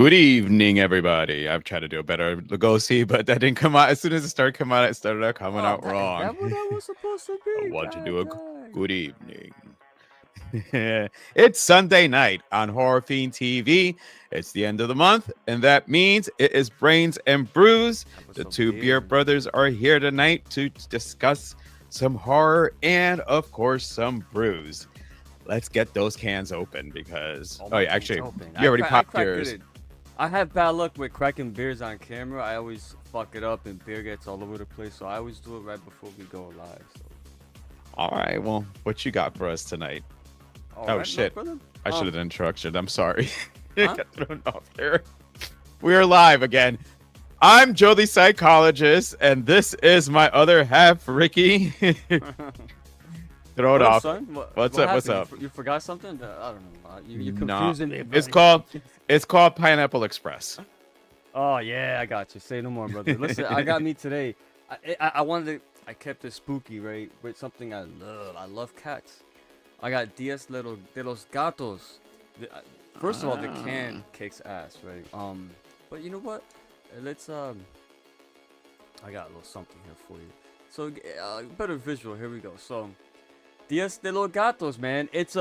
Good evening, everybody. I've tried to do a better Lugosi, but that didn't come out. As soon as it started coming out, it started out coming Oh, out is wrong. that what that was supposed to I be? want to God do a dang. good evening. It's Sunday night on Horror Fiend TV. It's the end of the month, and that means it is Brains and Brews. That was The some two beer beer. brothers are here tonight to discuss some horror and, of course, some brews. Let's get those cans open because, Oh, oh, my yeah, can's actually, open. you already I popped crack yours. good. I have bad luck with cracking beers on camera. I always fuck it up and beer gets all over the place. So I always do it right before we go live. So, All right, well, what you got for us tonight? all Oh right, my shit! brother. I should have done introduction. I'm sorry. I Huh? got thrown off there. We are live again. I'm Joe the psychologist, and this is my other half, Ricky. Throw it What up, off. son? What's What up? What's happened? up? You forgot something? I don't know. You're Nah, confusing me, it's buddy. called Pineapple Express. Oh yeah, I got you. Say no more, brother. Listen, I got me today. I wanted to. I kept it spooky, right? With something I love. I love cats. I got de los gatos. First of all, the can kicks ass, right? But you know what? Let's I got a little something here for you. So better visual. Here we go. So Dias de los Gatos, man. It's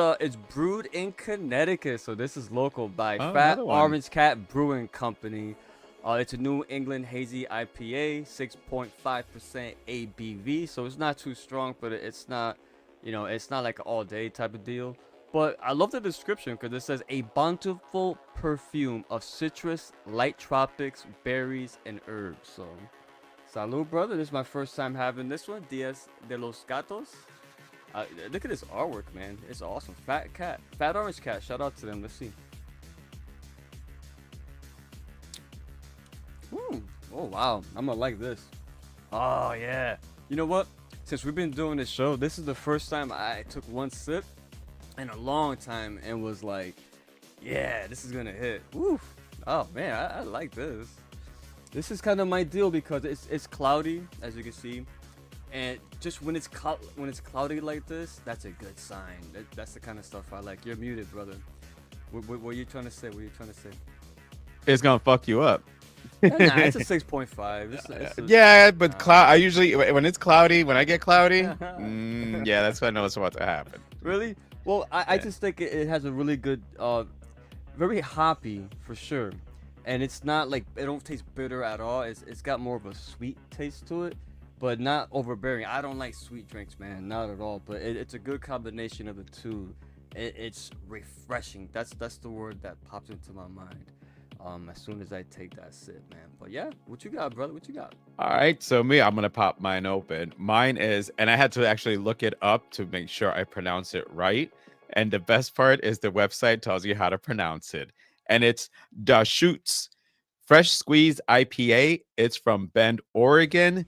brewed in Connecticut, so this is local by Oh, Fat another one. Orange Cat Brewing Company. It's a New England hazy IPA, 6.5% ABV, so it's not too strong, but it's not, it's not like an all day type of deal. But I love the description because it says a bountiful perfume of citrus, light tropics, berries, and herbs. So, salud, brother. This is my first time having this one, Dias de los Gatos. Look at this artwork, man. It's awesome. Fat Orange Cat. Shout out to them. Let's see. Oh wow, I'm gonna like this. Oh yeah. You know what? Since we've been doing this show, this is the first time I took one sip in a long time and was like, yeah, this is gonna hit. Woof. Oh man, I like this. This is kind of my deal because it's cloudy, as you can see, and just when it's cloudy like this, that's a good sign. That's the kind of stuff I like. You're muted, brother. What are you trying to say? What are you trying to say? It's gonna fuck you up. Nah, it's a 6.5. Yeah, but cloud. I usually when it's cloudy, when I get cloudy, yeah, that's when I know what's about to happen. Really? Well, I Yeah. just think it has a really good, very hoppy for sure, and it's not like it don't taste bitter at all. It's got more of a sweet taste to it, but not overbearing. I don't like sweet drinks, man, not at all. But it's a good combination of the two. It's refreshing. That's the word that pops into my mind. As soon as I take that sip, man. But yeah, what you got, brother? What you got? All right, so me, I'm gonna pop mine open. Mine is, and I had to actually look it up to make sure I pronounce it right. And the best part is the website tells you how to pronounce it, and it's Da Shoots Fresh Squeeze IPA. It's from Bend, Oregon.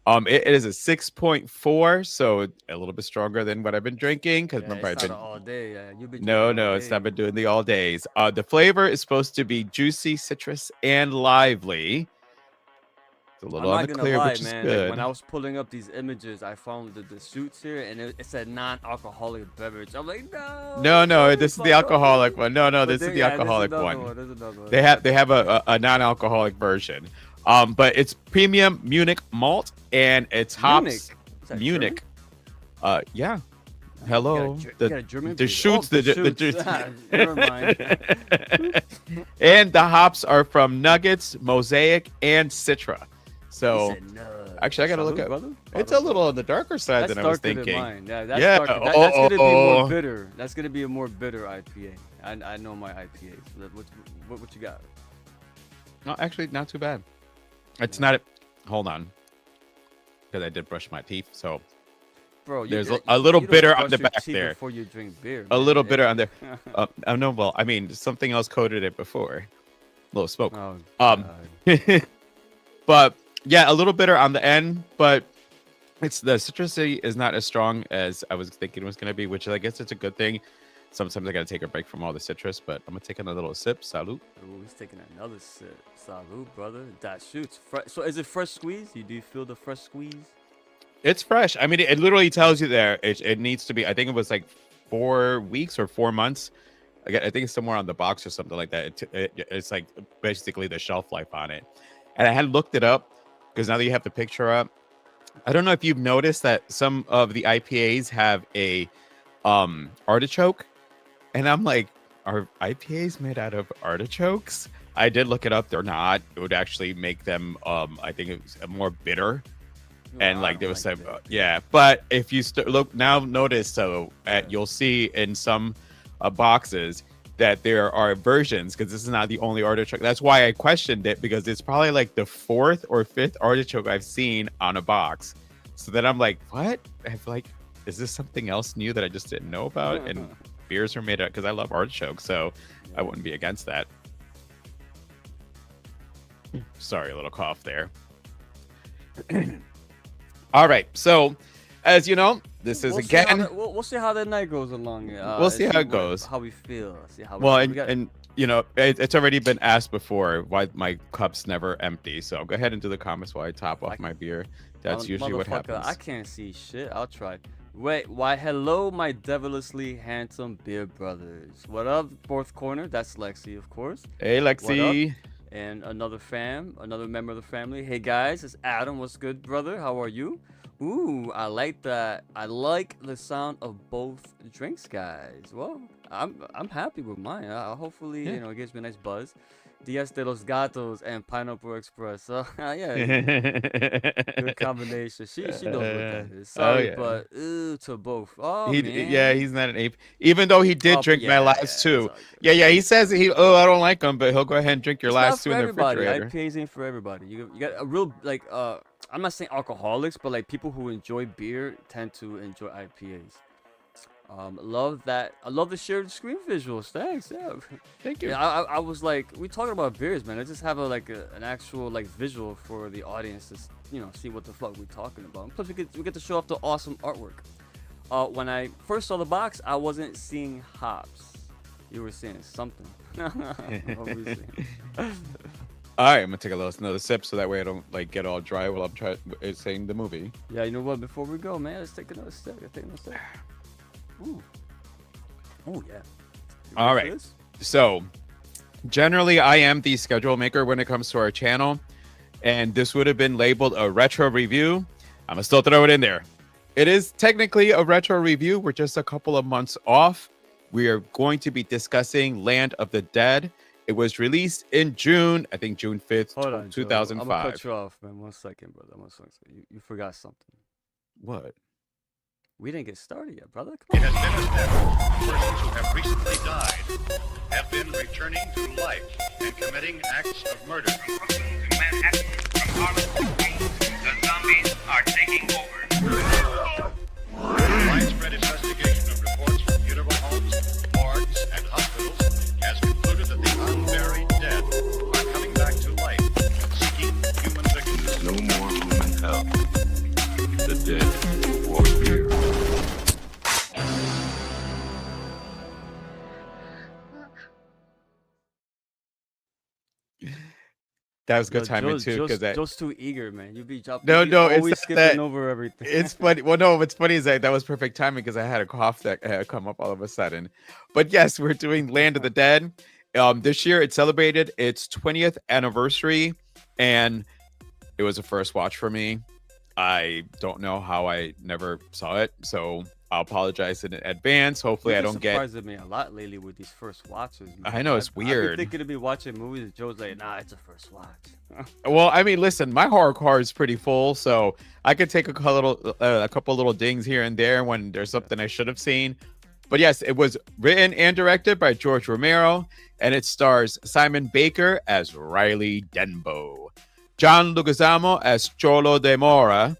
It is a 6.4, so a little bit stronger than what I've been drinking. Because Yeah, remember, it's I've not been an all day. Yeah, you've been drinking no, all no, it's day. not been doing the all days. The flavor is supposed to be juicy, citrus, and lively. It's a I'm little on not the gonna clear, lie, which is man. Like when I good. was pulling up these images, I found the shoots here, and it said non-alcoholic beverage. I'm like, no, No, no, don't this is the fuck up with alcoholic me. one. No, no, But this is there, the yeah, there's alcoholic another one. one. There's another one. They Yeah, have but a non-alcoholic version. But it's premium Munich malt and it's hops. Munich. Is that German? Munich. Yeah. Oh, Hello. you got a German The beer. Oh, shoots the the shoots. Never mind. and the hops are from Nuggets, Mosaic, and Citra. He So said no. actually, I gotta look Salute, at. brother. It's Salute, a little brother. on the darker side That's than I was darker than thinking. mine. Yeah, that's Yeah. darker. That's Oh, gonna be more bitter. That's gonna be a more bitter IPA. I know my IPAs. What you got? No, actually, not too bad. It's not. Hold on, because I did brush my teeth, so Bro, there's a little you don't bitter on brush the your back teeth there. before you drink beer. A Man. little bitter on there. No, well, I mean, something else coated it before. A little smoke. Oh, Um, God. but yeah, a little bitter on the end, but it's the citrusy is not as strong as I was thinking it was going to be, which I guess it's a good thing. Sometimes I got to take a break from all the citrus, but I'm going to take a little sip. Salute. Ooh, he's taking another sip. Salute, brother. That shoots. So is it fresh squeeze? Do you feel the fresh squeeze? It's fresh. I mean, it literally tells you there it needs to be, I think it was like 4 weeks or 4 months I think it's somewhere on the box or something like that. It's like basically the shelf life on it. And I had looked it up because now that you have the picture up, I don't know if you've noticed that some of the IPAs have a artichoke, and I'm like, are IPAs made out of artichokes? I did look it up. They're not. It would actually make them I think it was more bitter. And like there was some yeah, but if you look now, notice you'll see in some boxes that there are versions, because this is not the only artichoke. That's why I questioned it, because it's probably like the 4th or 5th artichoke I've seen on a box. So then I'm like, what? I've like, is this something else new that I just didn't know about? And beers are made up, because I love artichoke, so I wouldn't be against that. Sorry, a little cough there. All right, so as you know, this is again. We'll see how the night goes along. We'll see how it goes. How we feel. See how. Well, and you know, it's already been asked before why my cup's never empty. So go ahead and do the comments while I top off my beer. That's usually what happens. I can't see shit. I'll try. Wait, why? Hello, my devilishly handsome beer brothers. What up, fourth corner? That's Lexi, of course. Hey, Lexi. And another member of the family. Hey guys, it's Adam. What's good, brother? How are you? Ooh, I like that. I like the sound of both drinks, guys. Well, I'm happy with mine. Hopefully, you know, it gives me a nice buzz. Dias de los Gatos and Pineapple Express. So, yeah, good combination. She knows what that is. Sorry, but to both. Oh, man. Yeah, he's not an ape. Even though he did drink my last two. Yeah, he says I don't like them, but he'll go ahead and drink your last two in the refrigerator. IPAs ain't for everybody. You got a real, like, I'm not saying alcoholics, but like people who enjoy beer tend to enjoy IPAs. Love that. I love the shared screen visuals. Thanks. Yeah. Thank you. Yeah, I was like, we talking about beers, man. I just have an actual like visual for the audience to see what the fuck we talking about. Plus, we get to show off the awesome artwork. When I first saw the box, I wasn't seeing hops. You were seeing something. What were you seeing? All right, I'm gonna take another sip so that way I don't like get all dry while I'm saying the movie. Yeah, you know what? Before we go, man, let's take another step. Ooh. Oh yeah. All right. So, generally, I am the schedule maker when it comes to our channel, and this would have been labeled a retro review. I'm gonna still throw it in there. It is technically a retro review. We're just a couple of months off. We are going to be discussing Land of the Dead. It was released in June, I think June 5th, 2005. I'm gonna cut you off, man. 1 second, brother. 1 second. You forgot something. What? We didn't get started yet, brother. It has been established persons who have recently died have been returning to life and committing acts of murder. From Harlem, the zombies are taking over. Widespread investigation of reports from funeral homes, morgues, and hospitals has concluded that the unburied dead are coming back to life and seeking human victims. No more room in hell. The dead walk here. That was good timing too, because just too eager, man. You be dropping. No, always skipping over everything. It's funny. Well, no, what's funny is that was perfect timing because I had a cough that had come up all of a sudden. But yes, we're doing Land of the Dead. This year it celebrated its 20th anniversary, and it was a first watch for me. I don't know how I never saw it, so I'll apologize in advance. Hopefully, I don't get. Surprised me a lot lately with these first watches. Man. I know it's weird. I've been thinking to be watching movies, and Joe's like, "Nah, it's a first watch." Well, I mean, listen, my horror card is pretty full, so I could take a couple little dings here and there when there's something I should have seen. But yes, it was written and directed by George Romero, and it stars Simon Baker as Riley Denbo, John Leguizamo as Cholo de Mora,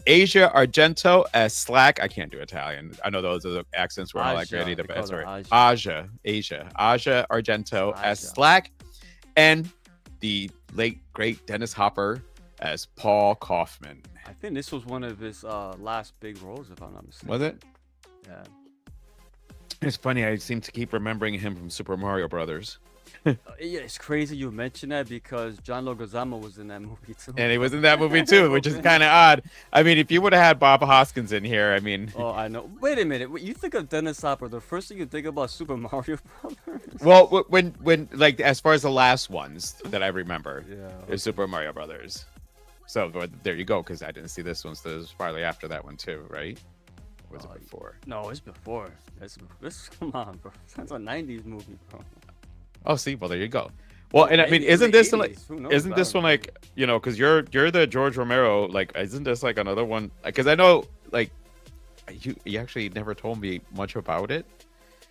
Asia Argento as Slack. I can't do Italian. I know those are the accents where I'm like ready to best. Asia Argento as Slack, and the late great Dennis Hopper as Paul Kaufman. I think this was one of his last big roles, if I'm not mistaken. Was it? Yeah. It's funny. I seem to keep remembering him from Super Mario Brothers. Yeah, it's crazy you mentioned that because John Leguizamo was in that movie too. And he was in that movie too, which is kind of odd. I mean, if you would have had Bob Hoskins in here, I mean, Oh, I know. Wait a minute. You think of Dennis Hopper, the first thing you think about Super Mario Brothers? well, when like as far as the last ones that I remember, Yeah. is Super Mario Brothers. So there you go, because I didn't see this one, so it was probably after that one too, right? Or was it before? No, it's before. This come on, bro. That's a '90s movie, bro. Oh, see, well there you go. Well, and I mean, Maybe in isn't the this like, 80s, who knows? isn't I this don't one know. like, because you're the George Romero, like, isn't this like another one? Because I know, like, you actually never told me much about it.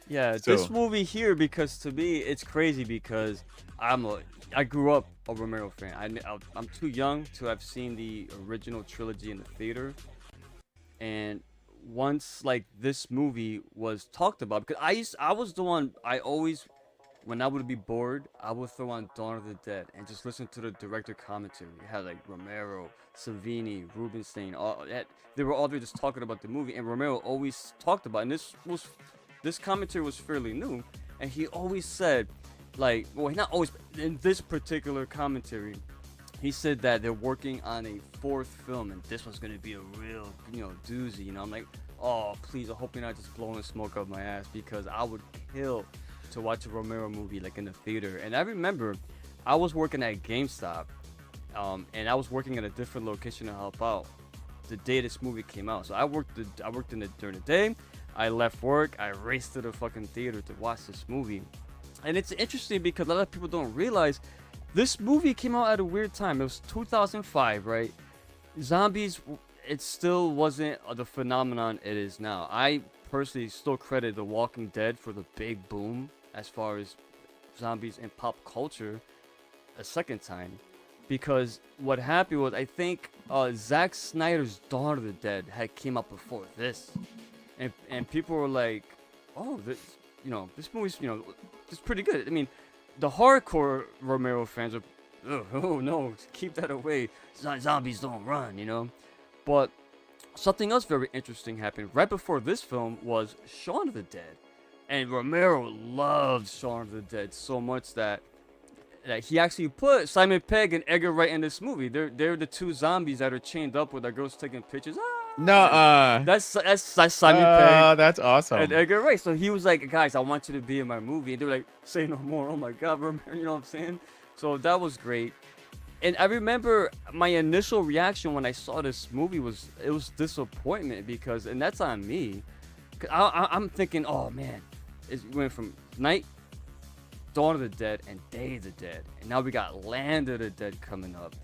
Yeah, So- this movie here, because to me it's crazy because I grew up a Romero fan. I'm too young to have seen the original trilogy in the theater, and once like this movie was talked about, because I was the one I always, when I would be bored, I would throw on Dawn of the Dead and just listen to the director commentary. You had like Romero, Savini, Rubinstein, they were all there just talking about the movie, and Romero always talked about, and this commentary was fairly new, and he always said, like, well, not always, in this particular commentary, he said that they're working on a fourth film, and this one's gonna be a real, doozy. I'm like, oh, please, I hope you're not just blowing smoke up my ass, because I would kill to watch a Romero movie like in the theater. And I remember I was working at GameStop, and I was working at a different location to help out the day this movie came out. So I worked in it during the day. I left work. I raced to the fucking theater to watch this movie. And it's interesting because a lot of people don't realize this movie came out at a weird time. It was 2005, right? Zombies, it still wasn't the phenomenon it is now. I personally still credit The Walking Dead for the big boom as far as zombies in pop culture a second time. Because what happened was, I think Zack Snyder's Dawn of the Dead had came out before this. And people were like, oh, this movie's, it's pretty good. I mean, the hardcore Romero fans are, oh no, keep that away. Zombies don't run. But something else very interesting happened right before this film was Shaun of the Dead. And Romero loved Shaun of the Dead so much that he actually put Simon Pegg and Edgar Wright in this movie. They're the two zombies that are chained up with their girls taking pictures. No, That's Simon Pegg that's awesome. and Edgar Wright. So he was like, guys, I want you to be in my movie. And they were like, say no more. Oh my God, Romero, you know what I'm saying? So that was great. And I remember my initial reaction when I saw this movie was disappointment, because, and that's on me. I'm thinking, oh man, it went from night, Dawn of the Dead, and Day of the Dead, and now we got Land of the Dead coming up.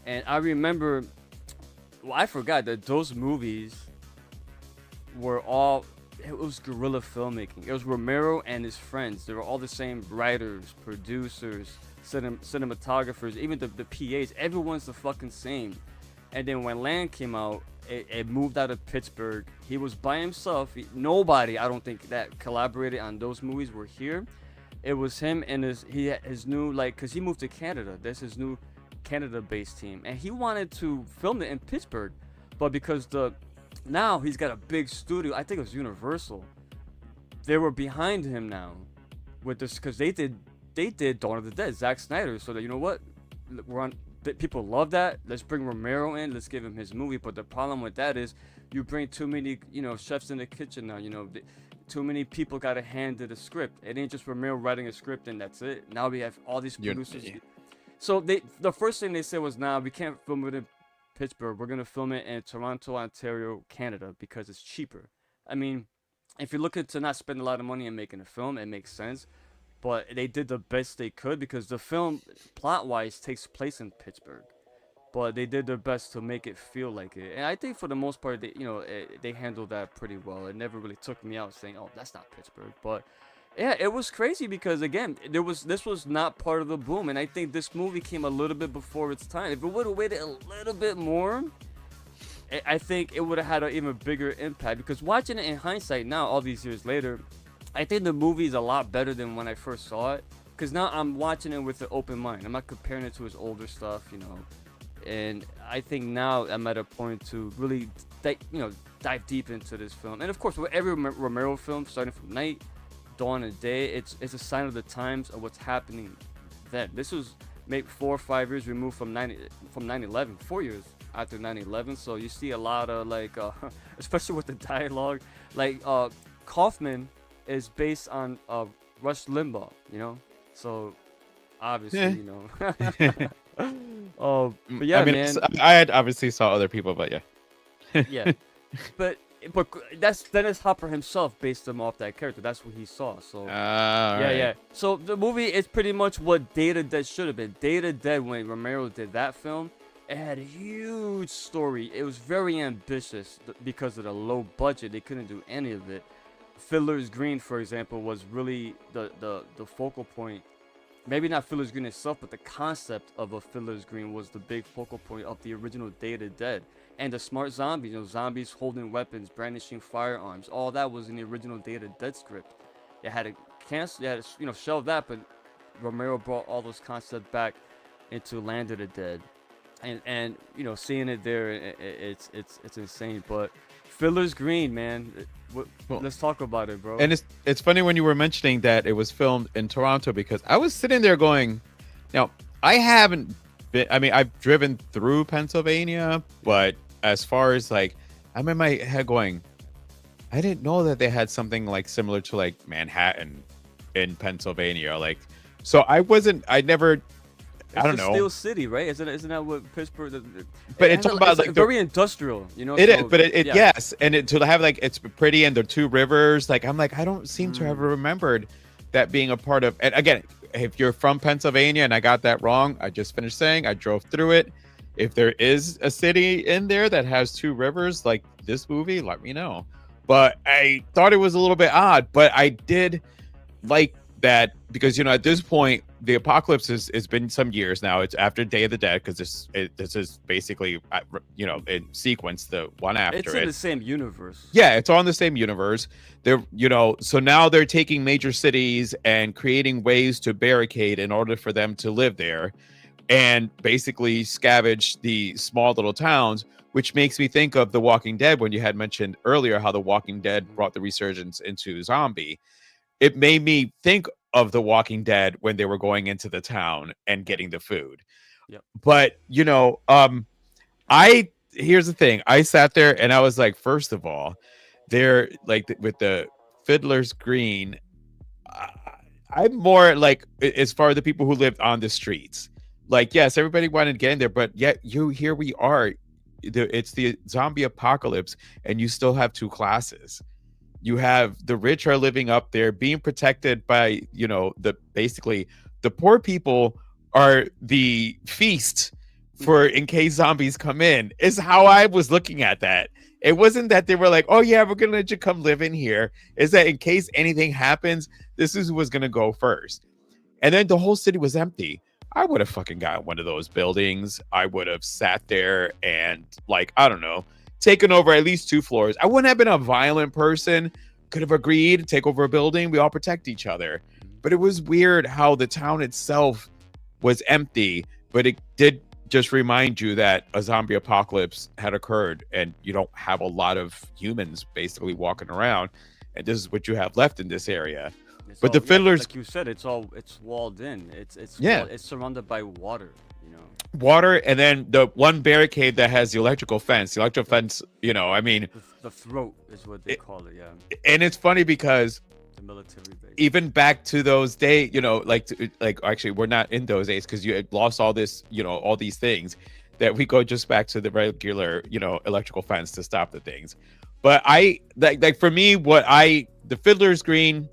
And I remember, I forgot that those movies were all, it was guerrilla filmmaking. It was Romero and his friends. They were all the same writers, producers, cinematographers, even the PAs. Everyone's the fucking same. And then when Land came out, it moved out of Pittsburgh. He was by himself. Nobody, I don't think, that collaborated on those movies were here. It was him and his new, like, because he moved to Canada. That's his new Canada-based team. And he wanted to film it in Pittsburgh. But because now he's got a big studio, I think it was Universal, they were behind him now with this, because they did Dawn of the Dead, Zack Snyder. So that, you know what, people love that. Let's bring Romero in. Let's give him his movie. But the problem with that is you bring too many, chefs in the kitchen now. Too many people got a hand to the script. It ain't just Romero writing a script and that's it. Now we have all these producers. So the first thing they said was, nah, we can't film it in Pittsburgh. We're gonna film it in Toronto, Ontario, Canada, because it's cheaper. I mean, if you're looking to not spend a lot of money on making a film, it makes sense. But they did the best they could, because the film, plot-wise, takes place in Pittsburgh. But they did their best to make it feel like it. And I think for the most part, they handled that pretty well. It never really took me out saying, oh, that's not Pittsburgh. But yeah, it was crazy this was not part of the boom. And I think this movie came a little bit before its time. If it would have waited a little bit more, I think it would have had an even bigger impact. Because watching it in hindsight now, all these years later, I think the movie is a lot better than when I first saw it. Because now I'm watching it with an open mind. I'm not comparing it to his older stuff, And I think now I'm at a point to really, dive deep into this film. And of course, with every Romero film, starting from Night, dawn of day. It's a sign of the times of what's happening then. This was maybe 4 or 5 years removed from 9/11, 4 years after 9/11. So you see a lot of like, especially with the dialogue, like Kaufman is based on Rush Limbaugh, you know. So obviously, you know. But yeah, I mean, man. I had obviously saw other people, but yeah. Yeah, but that's Dennis Hopper himself based him off that character. That's what he saw. So yeah. So the movie is pretty much what Day of the Dead should have been. Day of the Dead, when Romero did that film, it had a huge story. It was very ambitious because of the low budget. They couldn't do any of it. Fiddler's Green, for example, was really the focal point. Maybe not Fiddler's Green itself, but the concept of a Fiddler's Green was the big focal point of the original Day of the Dead. And the smart zombies, you know, zombies holding weapons, brandishing firearms, all that was in the original Day of the Dead script. They had to cancel, they had to, you know, shelve that, but Romero brought all those concepts back into Land of the Dead. And you know, seeing it there, it's insane. But Fiddler's Green, man, let's talk about it, bro. And it's funny when you were mentioning that it was filmed in Toronto, because I was sitting there going, now I haven't been, I mean, I've driven through Pennsylvania, but as far as like, I'm in my head going, I didn't know that they had something like similar to like Manhattan in Pennsylvania. Like, so I never, I don't know. Steel City, right? Isn't that what Pittsburgh? But it's all about like very industrial, you know. It is, but it yes, and to have like it's pretty and the two rivers. Like I'm like I don't seem to have remembered that being a part of. And again, if you're from Pennsylvania and I got that wrong, I just finished saying I drove through it. If there is a city in there that has two rivers like this movie, let me know. But I thought it was a little bit odd, but I did like that because, you know, at this point, the apocalypse it's been some years now. It's after Day of the Dead because this is basically, you know, in sequence, the one after it. It's in the same universe. Yeah, it's all in the same universe. They're, you know, so now they're taking major cities and creating ways to barricade in order for them to live there and basically scavenge the small little towns, which makes me think of The Walking Dead when you had mentioned earlier how The Walking Dead brought the resurgence into zombie. It made me think of The Walking Dead when they were going into the town and getting the food. Yep. But, you know, here's the thing. I sat there and I was like, first of all, they're like with the Fiddler's Green. I'm more like as far as the people who lived on the streets. Like, yes, everybody wanted to get in there, but yet here we are. It's the zombie apocalypse, and you still have two classes. You have the rich are living up there, being protected by, you know, basically the poor people are the feast for in case zombies come in. Is how I was looking at that. It wasn't that they were like, oh yeah, we're gonna let you come live in here. Is that in case anything happens, this is who was gonna go first. And then the whole city was empty. I would have fucking got one of those buildings. I would have sat there and, like, I don't know, taken over at least 2 floors. I wouldn't have been a violent person. Could have agreed to take over a building. We all protect each other. But it was weird how the town itself was empty, but it did just remind you that a zombie apocalypse had occurred and you don't have a lot of humans basically walking around. And this is what you have left in this area. But the Fiddlers, like you said, it's walled in. It's surrounded by water, you know. Water, and then the one barricade that has the electrical fence. The electrical fence, you know, I mean, the throat is what they call it, yeah. And it's funny because the military base. Even back to those days, you know, like actually we're not in those days because you had lost all this, you know, all these things that we go just back to the regular, you know, electrical fence to stop the things. But I like for me, the Fiddler's Green,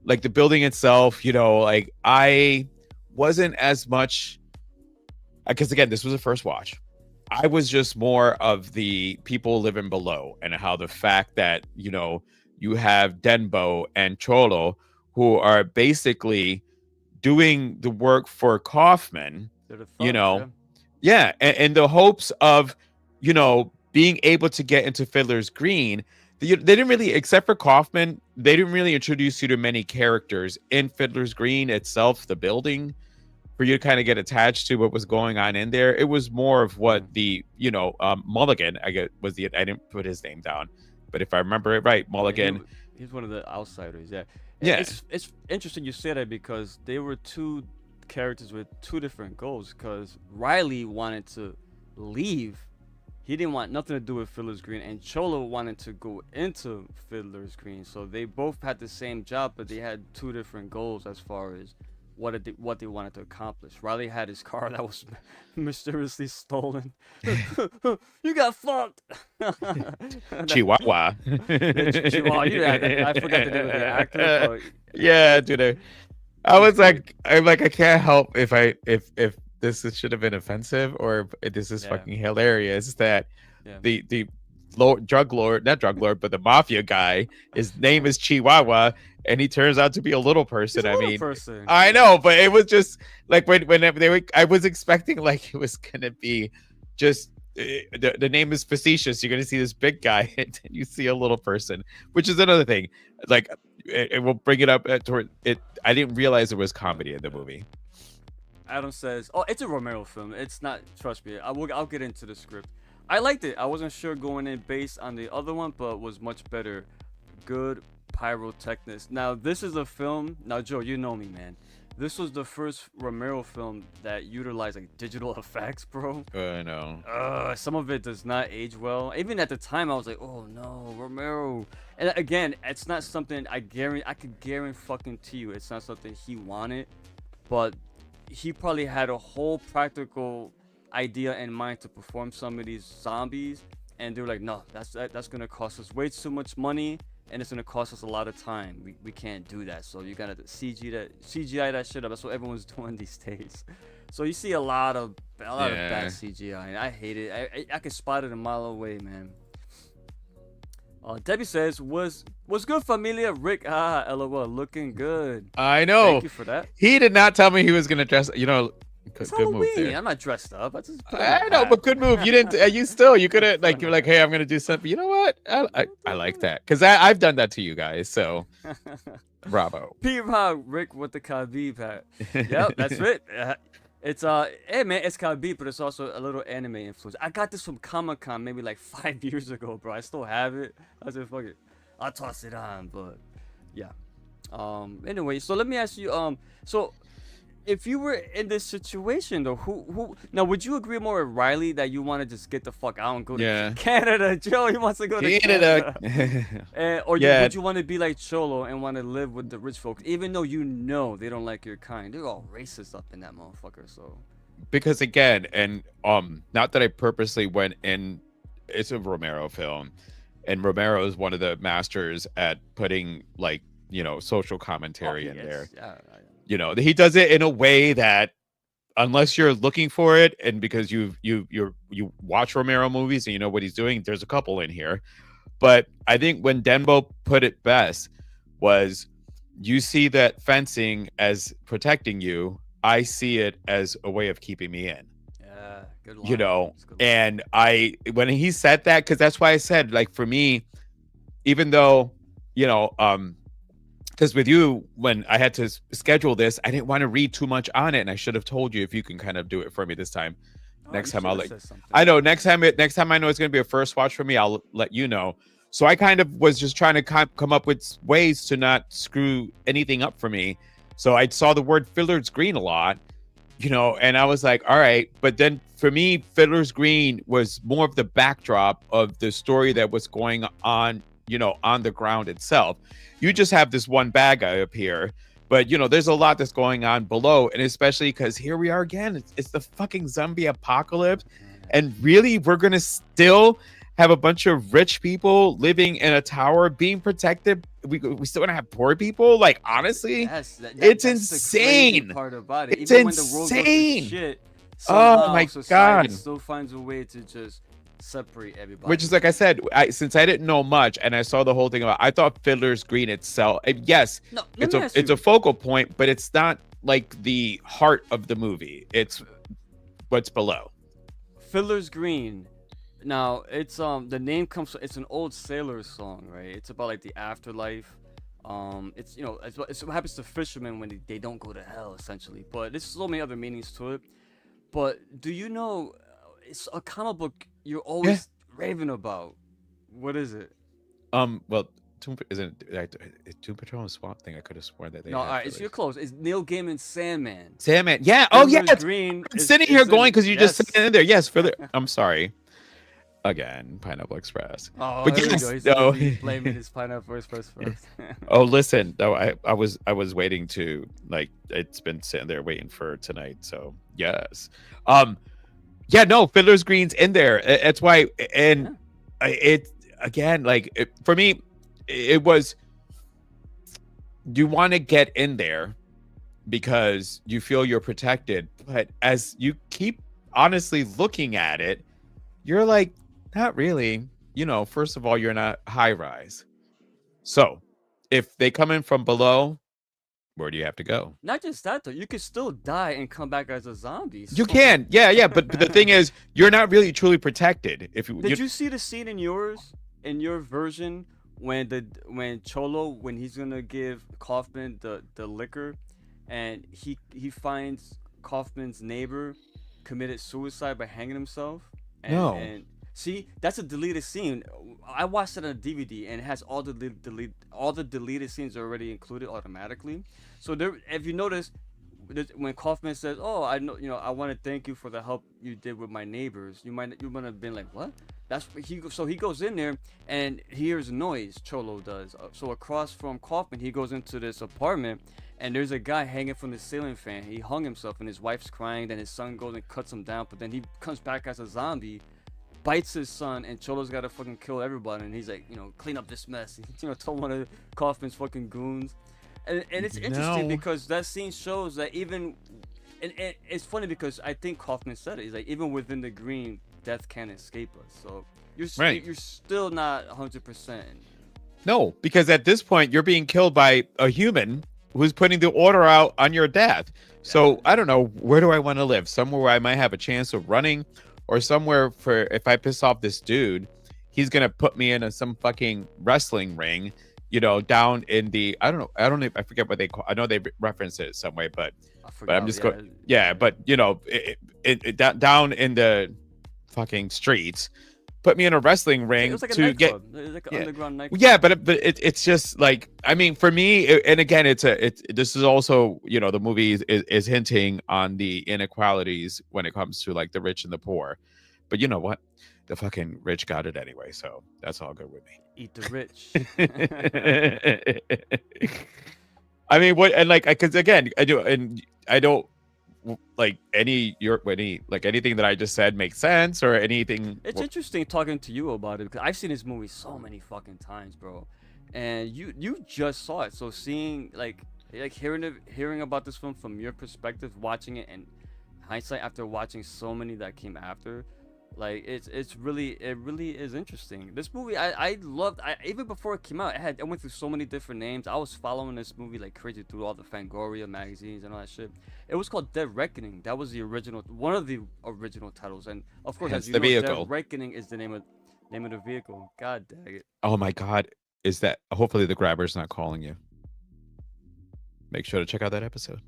like the building itself, you know, like I wasn't as much, because again, this was a first watch. I was just more of the people living below and how the fact that, you know, you have Denbo and Cholo who are basically doing the work for Kaufman, you know, and the hopes of, you know, being able to get into Fiddler's Green. They didn't really, except for Kaufman, they didn't really introduce you to many characters in Fiddler's Green itself, the building, for you to kind of get attached to what was going on in there. It was more of what the, you know, Mulligan, I didn't put his name down, but if I remember it right, Mulligan. He's one of the outsiders, yeah. Yeah. It's interesting you say that because they were two characters with two different goals. Because Riley wanted to leave. He didn't want nothing to do with Fiddler's Green, and Cholo wanted to go into Fiddler's Green. So they both had the same job, but they had two different goals as far as what they wanted to accomplish. Riley had his car that was mysteriously stolen. You got fucked. Chihuahua. Chihuahua. I forgot the name of the actor. But Yeah, dude. I was like, I can't help if should have been offensive or if this is Yeah. fucking hilarious that Yeah. the drug lord, not drug lord, but the mafia guy, his name is Chihuahua, and he turns out to be a little person. He's a I little mean, person. I know, but it was just like when they were, I was expecting like it was gonna be just the name is facetious. You're gonna see this big guy, and then you see a little person, which is another thing. Like it will bring it up toward it. I didn't realize there was comedy in the movie. Adam says, "Oh, it's a Romero film. It's not. Trust me. I'll get into the script. I liked it. I wasn't sure going in based on the other one, but was much better. Good pyrotechnics. Now this is a film. Now Joe, you know me, man. This was the first Romero film that utilized like digital effects, bro. I know. Some of it does not age well. Even at the time, I was like, oh no, Romero. And again, it's not something I could guarantee you, it's not something he wanted, but he probably had a whole practical idea in mind to perform some of these zombies, and they were like, no, that's gonna cost us way too much money, and it's gonna cost us a lot of time. We can't do that. So you gotta CGI that shit up. That's what everyone's doing these days. So you see a lot of bad CGI, and I hate it. I can spot it a mile away, man. Debbie says, was good, familia? Rick, LOL, looking good. I know. Thank you for that. He did not tell me he was gonna dress. You know, It's good move Halloween. there. I'm not dressed up. I know, but good move. You didn't. You could have like you're like, hey, I'm gonna do something. You know what? I like that because I've done that to you guys. So bravo. P-Rock, Rick with the Khabib hat. Yep, that's it. It's hey man, it's Khabib, but it's also a little anime influence. I got this from Comic-Con maybe like 5 years ago, bro. I still have it. I said, fuck it, I'll toss it on. But yeah. Anyway, so let me ask you. So if you were in this situation though, who now would you agree more with Riley that you want to just get the fuck out and go to Canada? Joe, he wants to go to Canada. Would you want to be like Cholo and want to live with the rich folks, even though you know they don't like your kind? They're all racist up in that motherfucker. So because again, and not that I purposely went in. It's a Romero film, and Romero is one of the masters at putting like social commentary in there. He does it in a way that unless you're looking for it and because you watch Romero movies and you know what he's doing, there's a couple in here. But I think when Denbo put it best was you see that fencing as protecting you, I see it as a way of keeping me in. Yeah, good line. And when he said that, because that's why I said, like, for me, even though, because with you, when I had to schedule this, I didn't want to read too much on it, and I should have told you if you can kind of do it for me this time. Next time I'll let. I know next time I know it's going to be a first watch for me, I'll let you know. So I kind of was just trying to come up with ways to not screw anything up for me. So I saw the word Fiddler's Green a lot, and I was like, all right. But then for me, Fiddler's Green was more of the backdrop of the story that was going on, on the ground itself. You just have this one bad guy up here, but there's a lot that's going on below, and especially because here we are again. It's the fucking zombie apocalypse, and really, we're gonna still have a bunch of rich people living in a tower being protected. We still gonna have poor people. Like, honestly, it's insane. The part about it. It's Even insane. When the world goes to shit, oh my god! Still finds a way to just separate everybody. Which is, like I said, since I didn't know much and I saw the whole thing I thought Fiddler's Green itself, yes, it's a focal point, but it's not like the heart of the movie. It's what's below. Fiddler's Green. Now it's the name comes. It's an old sailor song, right? It's about like the afterlife. It's it's what happens to fishermen when they don't go to hell, essentially. But there's so many other meanings to it. But do you know? It's a comic book you're always raving about. What is it? Well, Isn't Doom Patrol and Swamp Thing? I could have sworn that they. No, had all right, so fillers. you're close. It's Neil Gaiman's Sandman. Sandman. Yeah. Oh yeah. Fiddler Green I'm is- sitting is here in- going because you just yes. said it in there. Yes, Filler. I'm sorry. Again, Pineapple Express. Oh, But there we yes, go. He's no. blaming his Pineapple Express first. Oh, listen. No, I was waiting to like. It's been sitting there waiting for tonight. So yes. Yeah. No, Fiddler's Green's in there. That's why. And it again, like for me, it was. You want to get in there because you feel you're protected, but as you keep honestly looking at it, you're like, not really. You know, first of all, you're not high rise. So if they come in from below, where do you have to go? Not just that though, you can still die and come back as a zombie. You so- can, yeah, but the thing is, you're not really truly protected. If you, Did you see the scene in your version when Cholo, when he's gonna give Kaufman the liquor, and he finds Kaufman's neighbor committed suicide by hanging himself? No. And see, that's a deleted scene. I watched it on a DVD, and it has all the deleted scenes already included automatically. So there, if you notice, when Kaufman says, "Oh, I know, I want to thank you for the help you did with my neighbors," you might have been like, "What?" That's so he goes in there and hears a noise. Cholo does. So across from Kaufman, he goes into this apartment, and there's a guy hanging from the ceiling fan. He hung himself, and his wife's crying. Then his son goes and cuts him down, but then he comes back as a zombie, bites his son, and Cholo's got to fucking kill everybody. And he's like, clean up this mess. Told one of Kaufman's fucking goons. And it's interesting because that scene shows that even, and it's funny because I think Kaufman said it. He's like, even within the green, death can't escape us. So you're still not 100%. No, because at this point you're being killed by a human who's putting the order out on your death. So I don't know, where do I want to live? Somewhere where I might have a chance of running, or somewhere for if I piss off this dude, he's gonna put me in some fucking wrestling ring. Down in the I forget what they call. I know they reference it some way, but I'm just going. Yeah, but down in the fucking streets, put me in a wrestling ring like to get. It was like an underground nightclub. Yeah, but it's just like, I mean, for me, and again, this is also the movie is hinting on the inequalities when it comes to like the rich and the poor, but you know what? The fucking rich got it anyway, so that's all good with me. Eat the rich. I mean, what, and like, because again, I don't like anything that I just said makes sense or anything. It's interesting talking to you about it because I've seen this movie so many fucking times, bro, and you just saw it. So seeing like hearing about this film from your perspective, watching it, and hindsight after watching so many that came after. Like it really is interesting. This movie I loved. Even before it came out, I went through so many different names. I was following this movie like crazy through all the Fangoria magazines and all that shit. It was called Dead Reckoning. That was one of the original titles, and of course, as you know, vehicle. Dead Reckoning is the name of the vehicle. God dang it! Oh my God, is that? Hopefully, the grabber's not calling you. Make sure to check out that episode.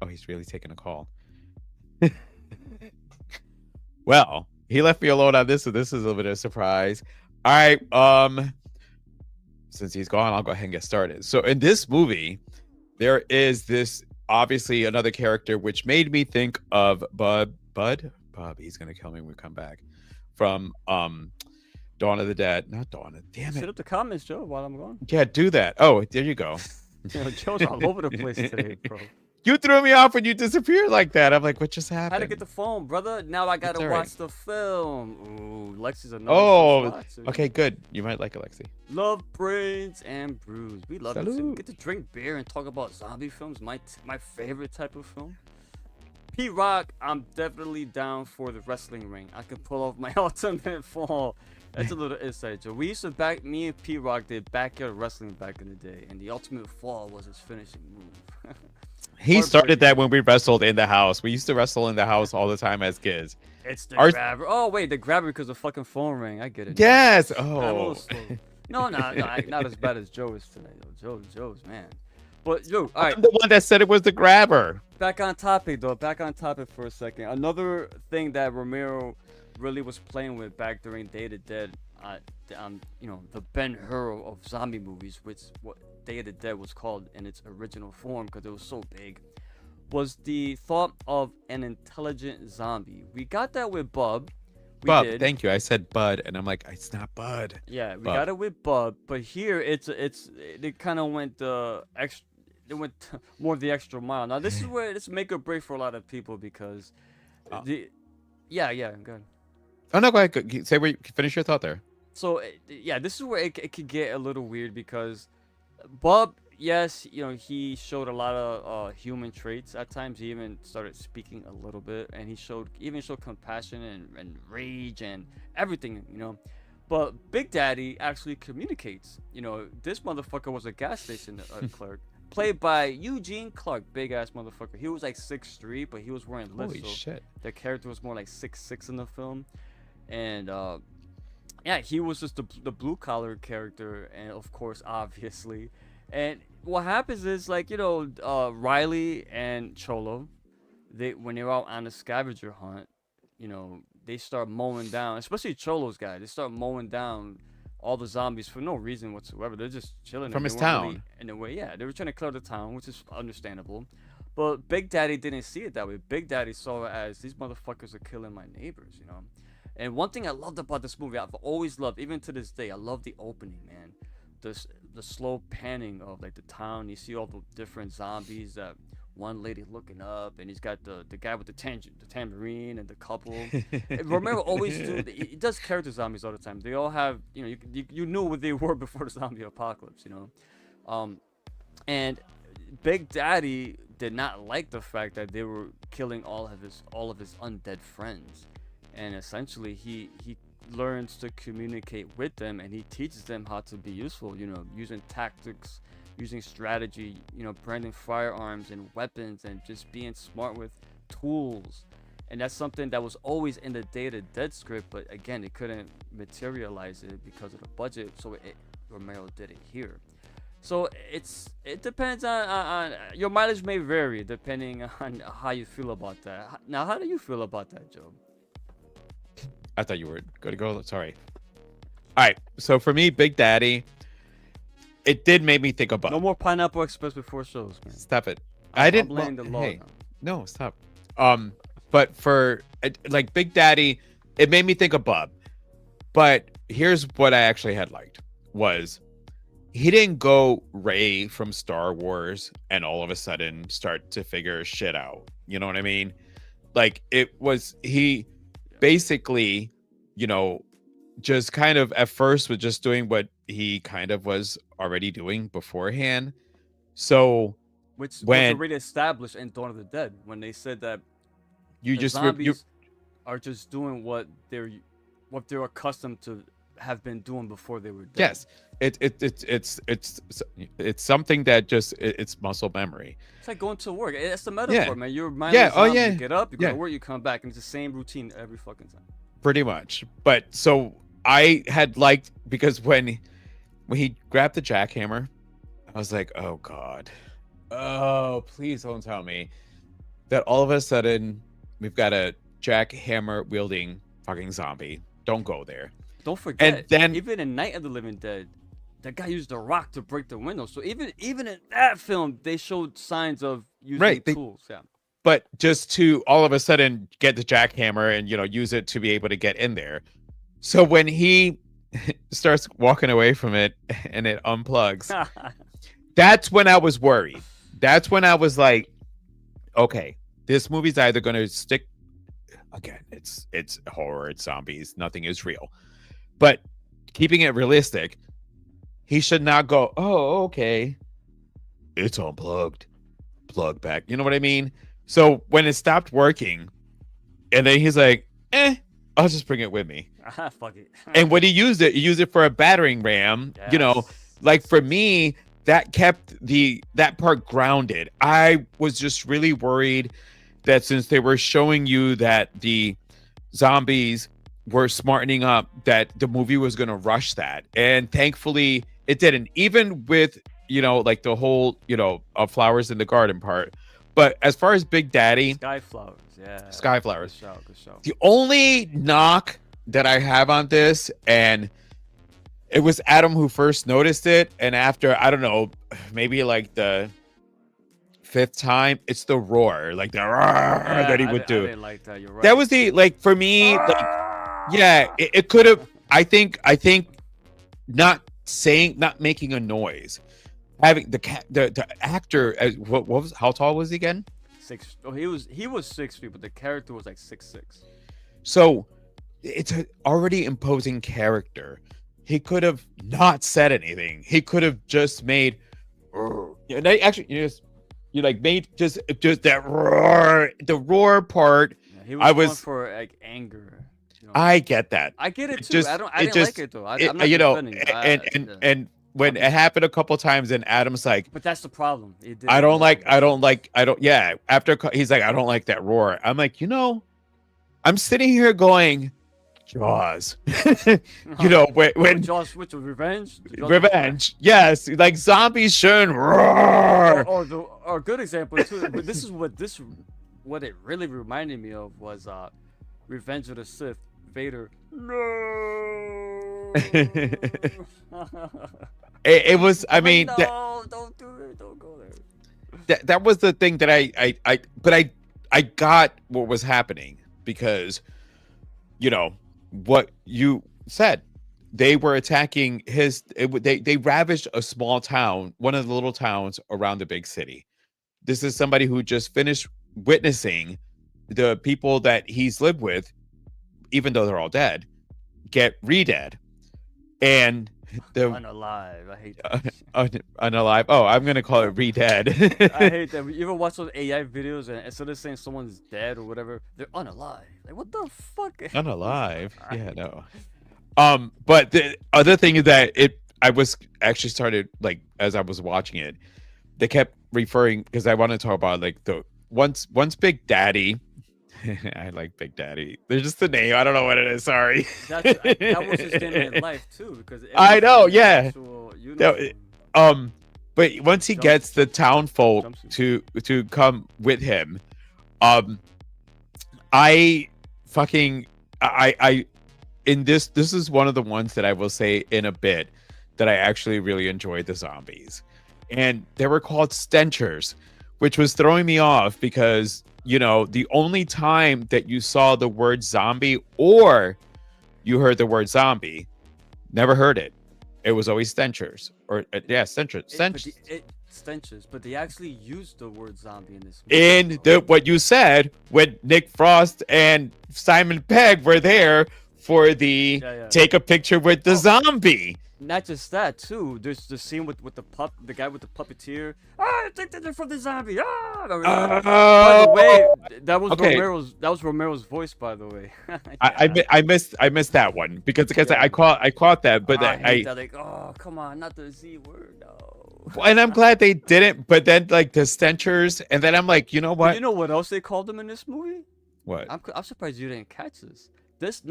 Oh, he's really taking a call. Well, he left me alone on this, so this is a little bit of a surprise. All right, since he's gone, I'll go ahead and get started. So in this movie, there is this obviously another character which made me think of Bob. He's gonna kill me when we come back from Dawn of the Dead. Not Dawn. Damn Set it. up the comments, Joe, while I'm gone. Yeah, do that. Oh, there you go. Joe's all over the place today, bro. You threw me off when you disappeared like that. I'm like, what just happened? Had to get the phone, brother. Now I gotta all right. watch the film. Ooh, Lexi's another. Oh, okay, good. You might like Alexi. Love Brains and Brews. We love it. So Salud. get to drink beer and talk about zombie films. My favorite type of film. P-Rock, I'm definitely down for the wrestling ring. I can pull off my ultimate fall. That's a little inside joke. We used to me and P-Rock did backyard wrestling back in the day, and the ultimate fall was his finishing move. He started that when we wrestled in the house. We used to wrestle in the house all the time as kids. It's the grabber. Oh wait, the grabber because the fucking phone rang. I get it. Yes. I'm a little Oh. slow. No, not as bad as Joe is today. Joe's man. But Joe, all right. I'm the one that said it was the grabber. Back on topic though. Back on topic for a second. Another thing that Romero really was playing with back during Day of the Dead. the Ben-Hur of zombie movies, which what Day of the Dead was called in its original form because it was so big, was the thought of an intelligent zombie. We got that with Bub. Bub, thank you. I said Bud, and I'm like, it's not Bud. Yeah, we Bub. got it with Bub, but here it kind of went extra. It went more of the extra mile. Now this is where it's make or break for a lot of people because yeah, good. Oh no, go ahead. Say where you finish your thought there. So yeah, this is where it could get a little weird because Bub, yes, he showed a lot of human traits at times. He even started speaking a little bit, and he showed compassion and rage and everything, But Big Daddy actually communicates. This motherfucker was a gas station clerk, played by Eugene Clark, big ass motherfucker. He was like 6'3", but he was wearing lifts. Holy shit! The character was more like 6'6" in the film, and yeah, he was just the blue collar character, and of course, obviously. And what happens is Riley and Cholo, when they're out on a scavenger hunt, they start mowing down, especially Cholo's guy. They start mowing down all the zombies for no reason whatsoever. They're just chilling from his town. Really, in a way, yeah, they were trying to clear the town, which is understandable. But Big Daddy didn't see it that way. Big Daddy saw it as these motherfuckers are killing my neighbors, And one thing I loved about this movie, I've always loved, even to this day, I love the opening, man. The slow panning of like the town. You see all the different zombies. That one lady looking up, and he's got the guy with the tambourine, and the couple. Romero always he does character zombies all the time. They all have, you knew what they were before the zombie apocalypse, And Big Daddy did not like the fact that they were killing all of his undead friends, and essentially he learns to communicate with them, and he teaches them how to be useful, using tactics, using strategy, branding firearms and weapons, and just being smart with tools. And that's something that was always in the Day of the Dead script, but again, it couldn't materialize it because of the budget, so Romero did it here. So it depends on your mileage may vary depending on how you feel about that. Now, how do you feel about that, Joe? I thought you were going to go. Sorry. All right. So for me, Big Daddy, it did make me think about. No more Pineapple Express before shows, man. Stop it. I didn't. blame the law. Hey, no, stop. But for like Big Daddy, it made me think of Bub. But here's what I actually had liked was he didn't go Ray from Star Wars and all of a sudden start to figure shit out. You know what I mean? Like he basically, just kind of at first was just doing what he kind of was already doing beforehand. So which was already established in Dawn of the Dead when they said that zombies are just doing what they're accustomed to have been doing before they were dead. Yes, it's something that just it's muscle memory. It's like going to work. It's the metaphor, Yeah. man. You're mindless. You get up, you go Yeah. to work, you come back, and it's the same routine every fucking time. Pretty much. But so I had liked because when he grabbed the jackhammer, I was like, oh God. Oh, please don't tell me that all of a sudden we've got a jackhammer wielding fucking zombie. Don't go there. Don't forget, And then even in Night of the Living Dead, that guy used a rock to break the window. So even in that film, they showed signs of using tools. Yeah. But just to all of a sudden get the jackhammer and use it to be able to get in there. So when he starts walking away from it and it unplugs, that's when I was worried. That's when I was like, okay, this movie's either going to stick. Again, it's horror, it's zombies, nothing is real. But keeping it realistic, he should not go, oh, okay, it's unplugged, plug back. You know what I mean? So when it stopped working, and then he's like, I'll just bring it with me. Fuck it. And when he used it for a battering ram. Yes. Like for me, that kept that part grounded. I was just really worried that since they were showing you that the zombies were smartening up, that the movie was going to rush that. And thankfully it didn't, even with, like the whole, flowers in the garden part. But as far as Big Daddy, Skyflowers, yeah. Skyflowers. Good show. The only knock that I have on this, and it was Adam who first noticed it, and after I don't know, maybe like the 5th time, it's the roar, like the roar that he would I do. didn't like that. You're right. That was the like for me, like yeah, it could have. I think not making a noise, having the actor. What was how tall was he again? 6. Oh, he was 6 feet, but the character was like 6'6". So it's an already imposing character. He could have not said anything. He could have just made. And they actually you like made just that roar, the roar part. Yeah, he was going for like anger. You know? I get that. I get it It too. just- I it didn't just- like it though. It- I'm not you know, defending it. and when it happened a couple times, and Adam's like, But that's the problem. It did I don't wrong. like. Yeah. After he's like, I don't like that roar. I'm like, I'm sitting here going, Jaws. When Jaws switch of revenge. revenge, yes, like zombies shouldn't roar. Or a good example too. But this is what it really reminded me of was Revenge of the Sith. Vader. No. It was. I mean, no, don't do it. Don't go there. that was the thing that I got what was happening because, what you said, they were attacking they ravaged a small town, one of the little towns around the big city. This is somebody who just finished witnessing the people that he's lived with, even though they're all dead, get re-dead. And the Unalive. I hate that. unalive. Oh, I'm gonna call it re-dead. I hate that. You ever watch those AI videos and instead of saying someone's dead or whatever, they're unalive. Like what the fuck? Unalive. Yeah, no. But the other thing is that I was actually started like as I was watching it, they kept referring because I want to talk about like the once Big Daddy. I like Big Daddy. There's just the name. I don't know what it is. Sorry. That was his name in life too, because I know. Yeah. Uniform. But once he gets the town folk to come with him, I in this is one of the ones that I will say in a bit that I actually really enjoyed the zombies, and they were called stenchers, which was throwing me off because the only time that you saw the word zombie or you heard the word zombie, never heard it. It was always stenchers or stenchers. Stenches, but they actually used the word zombie in this movie. What you said when Nick Frost and Simon Pegg were there for the take a picture with the zombie. Not just that too. There's the scene with the guy with the puppeteer. Take that from the zombie. By the way, that was Romero's voice. By the way, I missed that one because I caught that, but I hate that, like, oh come on, not the Z word, no. And I'm glad they didn't. But then like the stenchers, and then I'm like, you know what? You know what else they called them in this movie? What? I'm surprised you didn't catch this. This does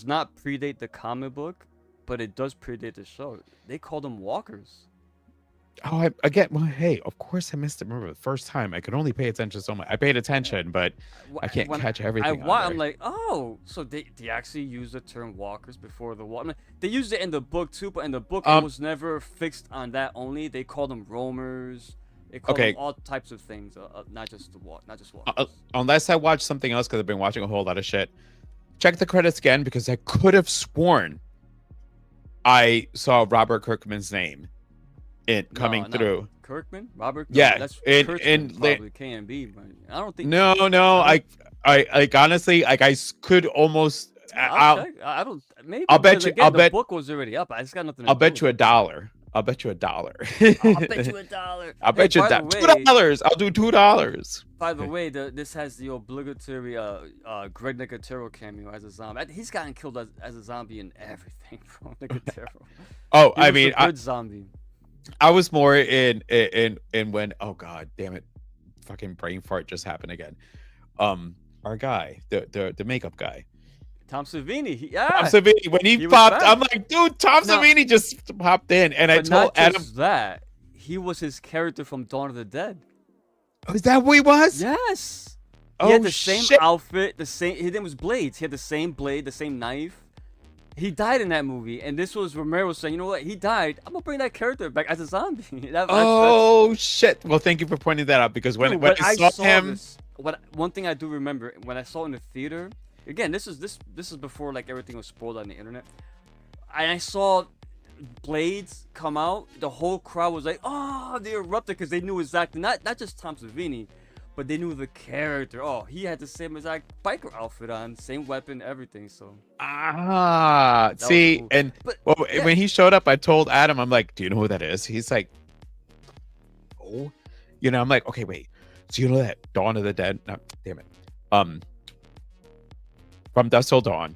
not predate the comic book, but it does predate the show. They called them walkers. Oh, hey, of course I missed it. Remember the first time I could only pay attention so much. I paid attention, but I can't catch everything. I'm like, oh, so they actually used the term walkers before the walk. I mean, they used it in the book too, but in the book it was never fixed on that only. They called them roamers. They called them all types of things, not just walkers. Unless I watched something else, because I've been watching a whole lot of shit. Check the credits again, because I could have sworn I saw Robert Kirkman's name coming through. Kirkman? Robert? Yeah, that's probably KMB, but I don't think. No. I like honestly, like I could almost. I don't. Maybe. I'll bet you. The book was already up. I just got nothing. I'll bet you $1. I'll bet you $1. I'll bet you $1. I'll bet you $2. I'll do $2. By the way, this has the obligatory Greg Nicotero cameo as a zombie. He's gotten killed as a zombie in everything from Nicotero. Oh, I mean, good zombie. I was more in when, oh god damn it, fucking brain fart just happened again. Our guy, the makeup guy, Tom Savini. Tom Savini, when he popped, I'm like, dude, Savini just popped in, and I told Adam that he was his character from Dawn of the Dead. Oh, is that what he was? Yes. Oh, he had the same outfit, his name was Blades. He had the same blade, the same knife. he died in that movie, and this was Romero saying, you know what, he died. I'm gonna bring that character back as a zombie. Oh shit! Well, thank you for pointing that out because when Dude, when but I saw him, this. One thing I do remember when I saw it in the theater. Again, this is before like everything was spoiled on the internet. And I saw Blades come out. The whole crowd was like, "Oh!" They erupted because they knew exactly not just Tom Savini, but they knew the character. Oh, he had the same exact biker outfit on, same weapon, everything. So see, cool. and But, well, yeah. when he showed up, I told Adam, I'm like, "Do you know who that is?" He's like, "Oh," I'm like, "Okay, wait. So you know that Dawn of the Dead? No, damn it. From Dusk Till Dawn.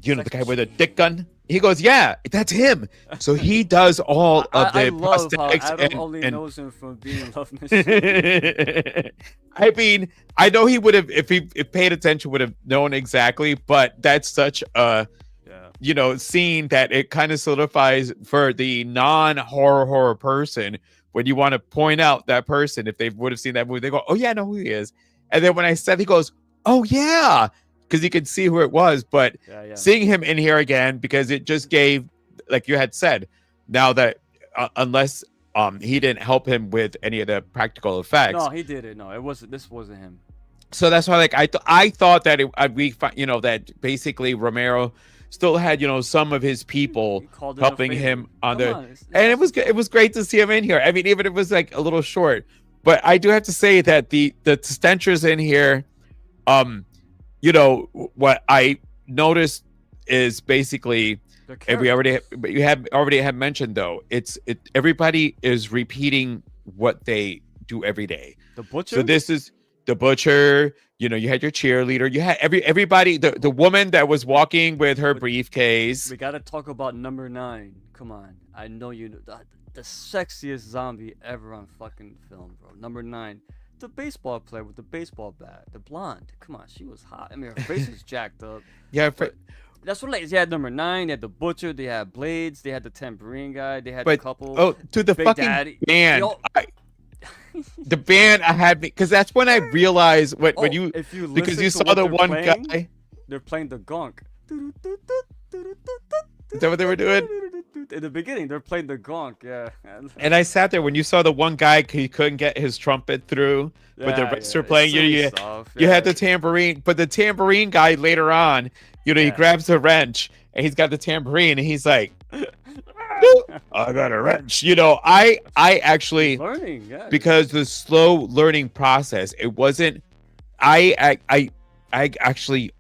You know the guy with the dick gun? He goes, yeah, that's him. So he does all of the I love how prosthetics Adam only and knows him from being Love Machine. I mean, I know he would have, if he paid attention, would have known exactly, but that's such a scene that it kind of solidifies for the non-horror person when you want to point out that person. If they would have seen that movie, they go, oh yeah, I know who he is. And then when I said, he goes, oh yeah, because you could see who it was. But seeing him in here again, because it just gave, like you had said, now that unless he didn't help him with any of the practical effects. No, he did it. No, this wasn't him. So that's why, like, I thought that that basically Romero still had some of his people helping him on and it was great to see him in here. I mean, even if it was like a little short, but I do have to say that the stenchers in here, what I noticed is basically, and you already have mentioned though, everybody is repeating what they do every day. The butcher. So this is the butcher. You had your cheerleader. You had everybody. The woman that was walking with her briefcase. We gotta talk about number 9. Come on, I know you know the sexiest zombie ever on fucking film, bro. Number 9. The baseball player with the baseball bat, the blonde. Come on, she was hot. I mean, her face was jacked up. Yeah, that's what they had. Number 9, they had the butcher, they had Blades, they had the tambourine guy, they had a couple. Oh, to the Big fucking Daddy. band. The band I had because that's when I realized when you because you saw the one guy. They're playing the gong. Is that what they were doing? In the beginning, they're playing the gong, yeah. And I sat there when you saw the one guy, he couldn't get his trumpet through, but the rest were playing. You had the tambourine, but the tambourine guy later on, he grabs the wrench and he's got the tambourine and he's like, I got a wrench. I actually learning, because the slow learning process, it wasn't. I actually,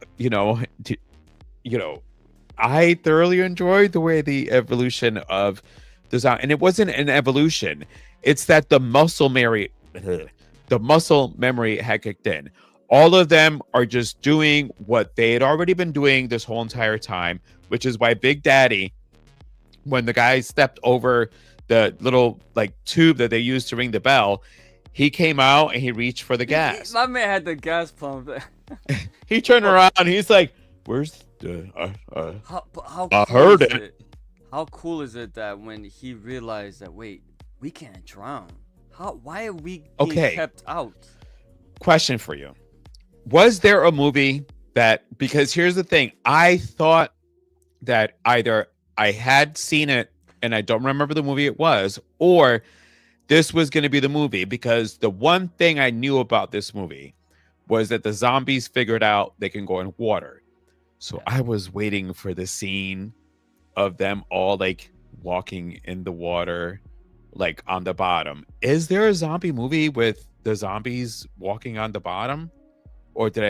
I thoroughly enjoyed the way the evolution of the zombie, and it wasn't an evolution. It's that the muscle memory had kicked in. All of them are just doing what they had already been doing this whole entire time, which is why Big Daddy, when the guy stepped over the little tube that they used to ring the bell, he came out and he reached for the gas. My man had the gas pump. He turned around. He's like, "Where's the? How I heard it. How cool is it that when he realized that wait, we can't drown? Why are we being kept out? Question for you: was there a movie that? Because here's the thing: I thought that either I had seen it and I don't remember the movie it was, or this was going to be the movie, because the one thing I knew about this movie was that the zombies figured out they can go in water. So I was waiting for the scene of them all walking in the water, on the bottom. Is there a zombie movie with the zombies walking on the bottom? Or did I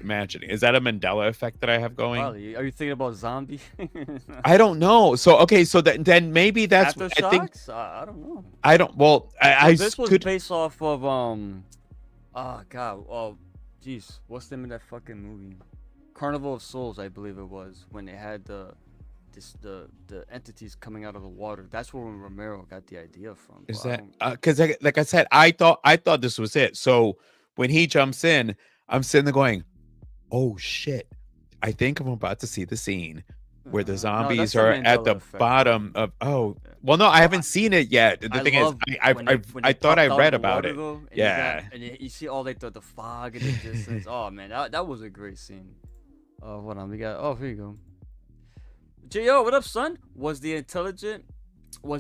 imagine? Is that a Mandela effect that I have going? Probably. Are you thinking about zombie? I don't know. So so then maybe that's. Aftershocks? I think I don't know. I don't. Well, this was based off of geez, what's the name of that fucking movie? Carnival of Souls, I believe it was, when they had the entities coming out of the water. That's where Romero got the idea from. Is that because like I said, I thought this was it. So when he jumps in, I'm sitting there going, oh shit, I think I'm about to see the scene where the zombies are at the bottom of. Well, no, I haven't seen it yet. The thing is, I thought I read about it. And you see all the fog in the distance. Oh man, that was a great scene. Hold on, we got. Oh, here you go. Jo, what up, son? Was he intelligent or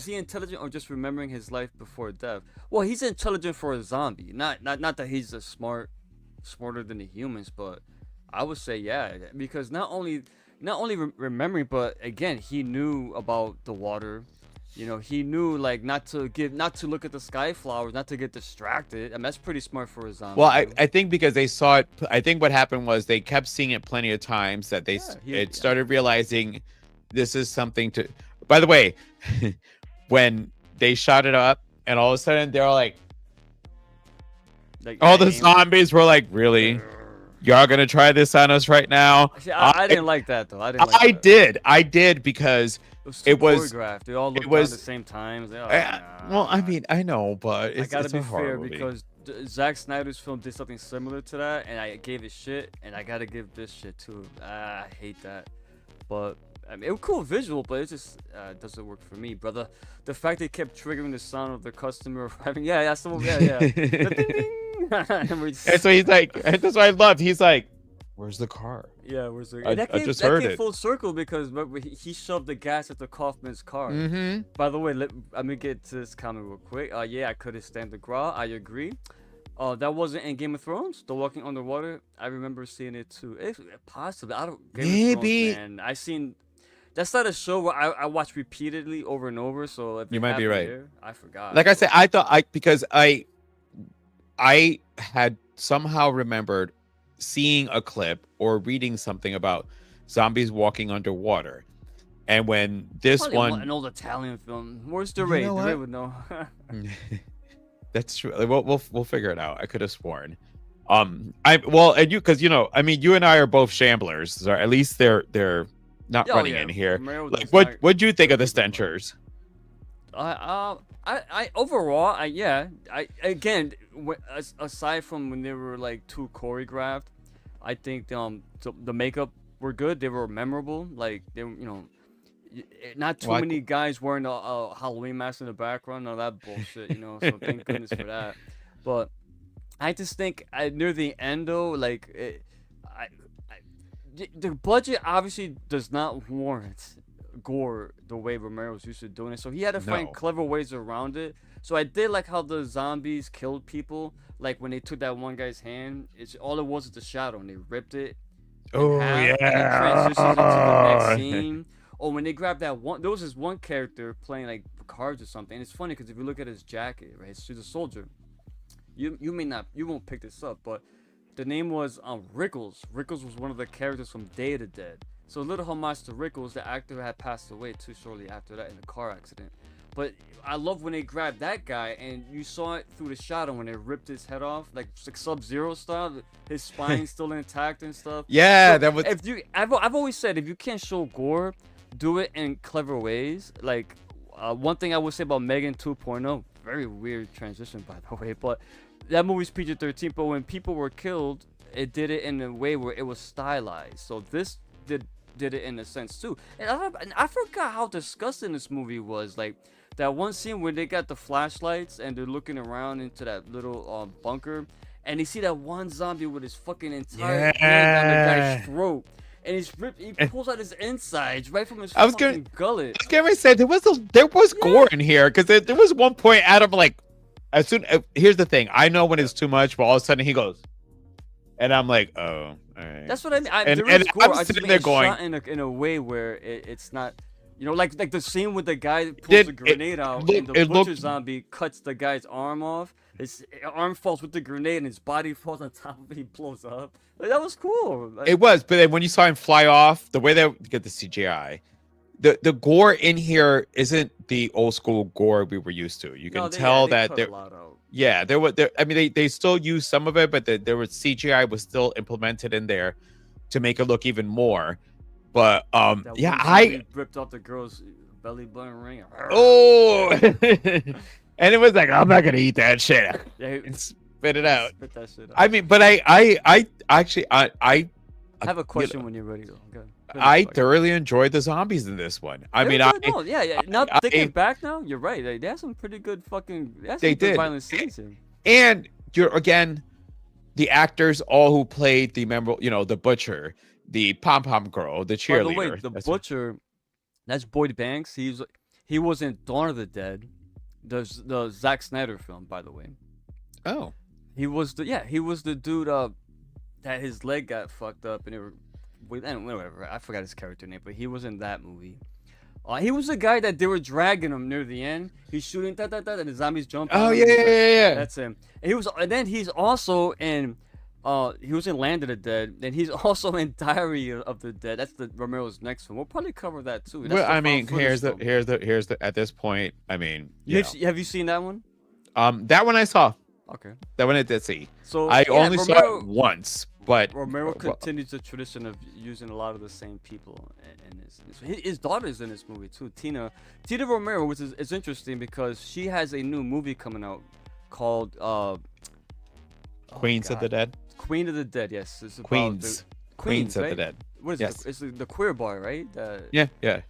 just remembering his life before death? Well, he's intelligent for a zombie. Not that he's smarter than the humans, but I would say yeah, because not only remembering, but again, he knew about the water. He knew like not to look at the sky flowers, not to get distracted. I mean, that's pretty smart for a zombie. Well, I think because they saw it. I think what happened was they kept seeing it plenty of times that it started realizing this is something to. By the way, when they shot it up, and all of a sudden they're like all the zombies were like, really? Y'all gonna try this on us right now? See, I didn't like that though. I did because it was choreographed. They all looked at the same time. Well, I mean, I know, but I gotta be fair because Zack Snyder's film did something similar to that, and I gave it shit, and I gotta give this shit too. I hate that, but I mean, it was cool visual, but it just doesn't work for me, brother. The fact they kept triggering the sound of their customer arriving, yeah, the ding, ding. And so he's like, and that's what I loved. He's like, "Where's the car?" Yeah, where's the? I just heard it. Full circle because he shoved the gas at the Kaufman's car. Mm-hmm. By the way, let me get to this comment real quick. Yeah, I couldn't stand the Gra. I agree. That wasn't in Game of Thrones. The walking underwater. I remember seeing it too. Possibly. I don't. Game of Thrones, man. I seen. That's not a show where I watch repeatedly over and over. So if you might be right. I forgot. Like I said, I thought because I had somehow remembered seeing a clip or reading something about zombies walking underwater, and when this an old Italian film. Where's the raid? The raid would know. That's true. We'll figure it out. I could have sworn. And you because I mean, you and I are both shamblers, so at least they're not running in here. Like, what'd you think of the stenchers? I overall, again, aside from when they were like too choreographed, I think the makeup were good. They were memorable. Like they were, not too many guys wearing a Halloween mask in the background. None of that bullshit, So thank goodness for that. But I just think near the end though, like the budget obviously does not warrant gore the way Romero's used to doing it, so he had to find clever ways around it. So I did like how the zombies killed people, like when they took that one guy's hand. All it was the shadow, and they ripped it. Oh half, yeah. And it transitions into the next scene. Or when they grabbed that one, there was this one character playing like cards or something. And it's funny because if you look at his jacket, right, he's a soldier. You won't pick this up, but the name was Rickles. Rickles was one of the characters from Day of the Dead. So a little homage to Rickles, the actor had passed away too shortly after that in a car accident. But I love when they grabbed that guy and you saw it through the shadow when they ripped his head off, like Sub-Zero style. His spine still intact and stuff. Yeah, so that was. I've always said if you can't show gore, do it in clever ways. Like one thing I would say about Megan 2.0, very weird transition by the way, but that movie's PG-13. But when people were killed, it did it in a way where it was stylized. So this did it in a sense too. And I forgot how disgusting this movie was. Like that one scene where they got the flashlights and they're looking around into that little bunker, and they see that one zombie with his fucking entire hand on the guy's throat, and he pulls out his insides right from his fucking gullet. I was gonna say there was gore in here because there was one point Adam like here's the thing, I know when it's too much, but all of a sudden he goes, and I'm like, oh. All right. That's what I mean. And I'm sitting there going, shot in a way where it's not, like the scene with the guy that pulls the grenade out and the butcher zombie cuts the guy's arm off. His arm falls with the grenade and his body falls on top of it. He blows up. Like, that was cool. It was, but then when you saw him fly off, the way they get the CGI, the gore in here isn't the old school gore we were used to. You can tell that there. Yeah, I mean, they still use some of it, but there was CGI was still implemented in there to make it look even more. But I ripped off the girl's belly button ring. Oh, and it was like, I'm not gonna eat that shit. Yeah, spit it out. Spit that shit out. I mean, but I actually I have a question when you're ready though. Okay. I thoroughly enjoyed the zombies in this one. I mean, Now thinking back now, you're right. They had some pretty good they did violent scenes here. And again, the actors all who played the memorable, the butcher, the pom pom girl, the cheerleader. By the way, the butcher That's Boyd Banks. He was in Dawn of the Dead, the Zack Snyder film, by the way. Oh. He was the dude that his leg got fucked up and whatever. I forgot his character name, but he was in that movie. He was the guy that they were dragging him near the end. He's shooting and the zombies jump. Oh on yeah, him. yeah. That's him. And then he's also in he was in Land of the Dead, and he's also in Diary of the Dead. That's the Romero's next film. We'll probably cover that too. That's Well, the I mean, found here's footage the at this point, I mean, have you seen that one? that one I saw. Okay. That one I did see. So I yeah, only saw it once, but Romero continues the tradition of using a lot of the same people in his daughter's in this movie too. Tina Romero, which is interesting because she has a new movie coming out called Queens of the Dead. Queen of the Dead, yes. It's about Queens of right? the Dead. What is Yes. it? It's the queer boy, right? Yeah. Yeah.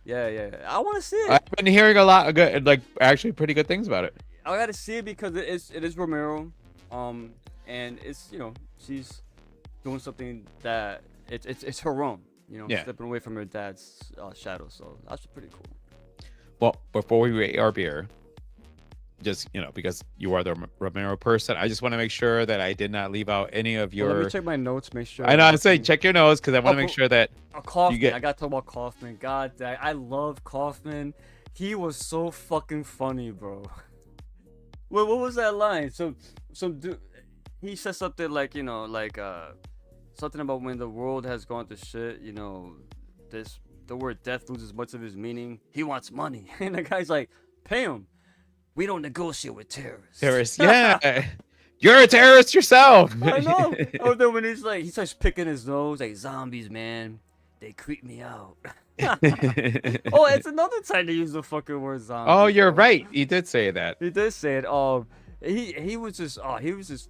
I want to see it. I've been hearing a lot of good, like actually pretty good things about it. I gotta see it because it is Romero, and it's she's doing something that it's her own, stepping away from her dad's shadow. So that's pretty cool. Well, before we rate our beer, just because you are the Romero person, I just want to make sure that I did not leave out any of your. Let me check my notes, make sure. I know. I'm saying check your notes because I want to make sure that. Kaufman. I gotta talk about Kaufman. God dang, I love Kaufman. He was so fucking funny, bro. Wait, what was that line? Some dude, he said something like, something about when the world has gone to shit, the word death loses much of its meaning. He wants money. And the guy's like, pay him. We don't negotiate with terrorists. Terrorists, yeah. You're a terrorist yourself. I know. Oh, then when he starts picking his nose, like, zombies, man, they creep me out. Oh, it's another time to use the fucking word zombie. Oh, you're right. He did say that. He did say it. He was just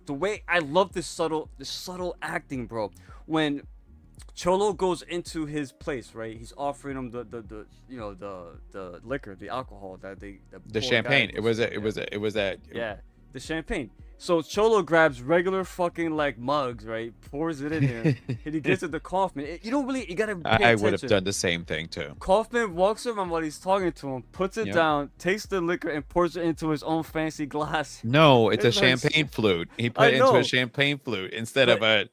the way I love this subtle acting, bro. When Cholo goes into his place, right? He's offering him the liquor, the alcohol that the champagne. It was that. Yeah, the champagne. So Cholo grabs regular fucking like mugs, right? Pours it in there, and he gets it to Kaufman. You gotta pay attention. I would have done the same thing too. Kaufman walks around while he's talking to him, puts it down, takes the liquor, and pours it into his own fancy glass. No, it's a champagne flute. He put it into a champagne flute instead of a.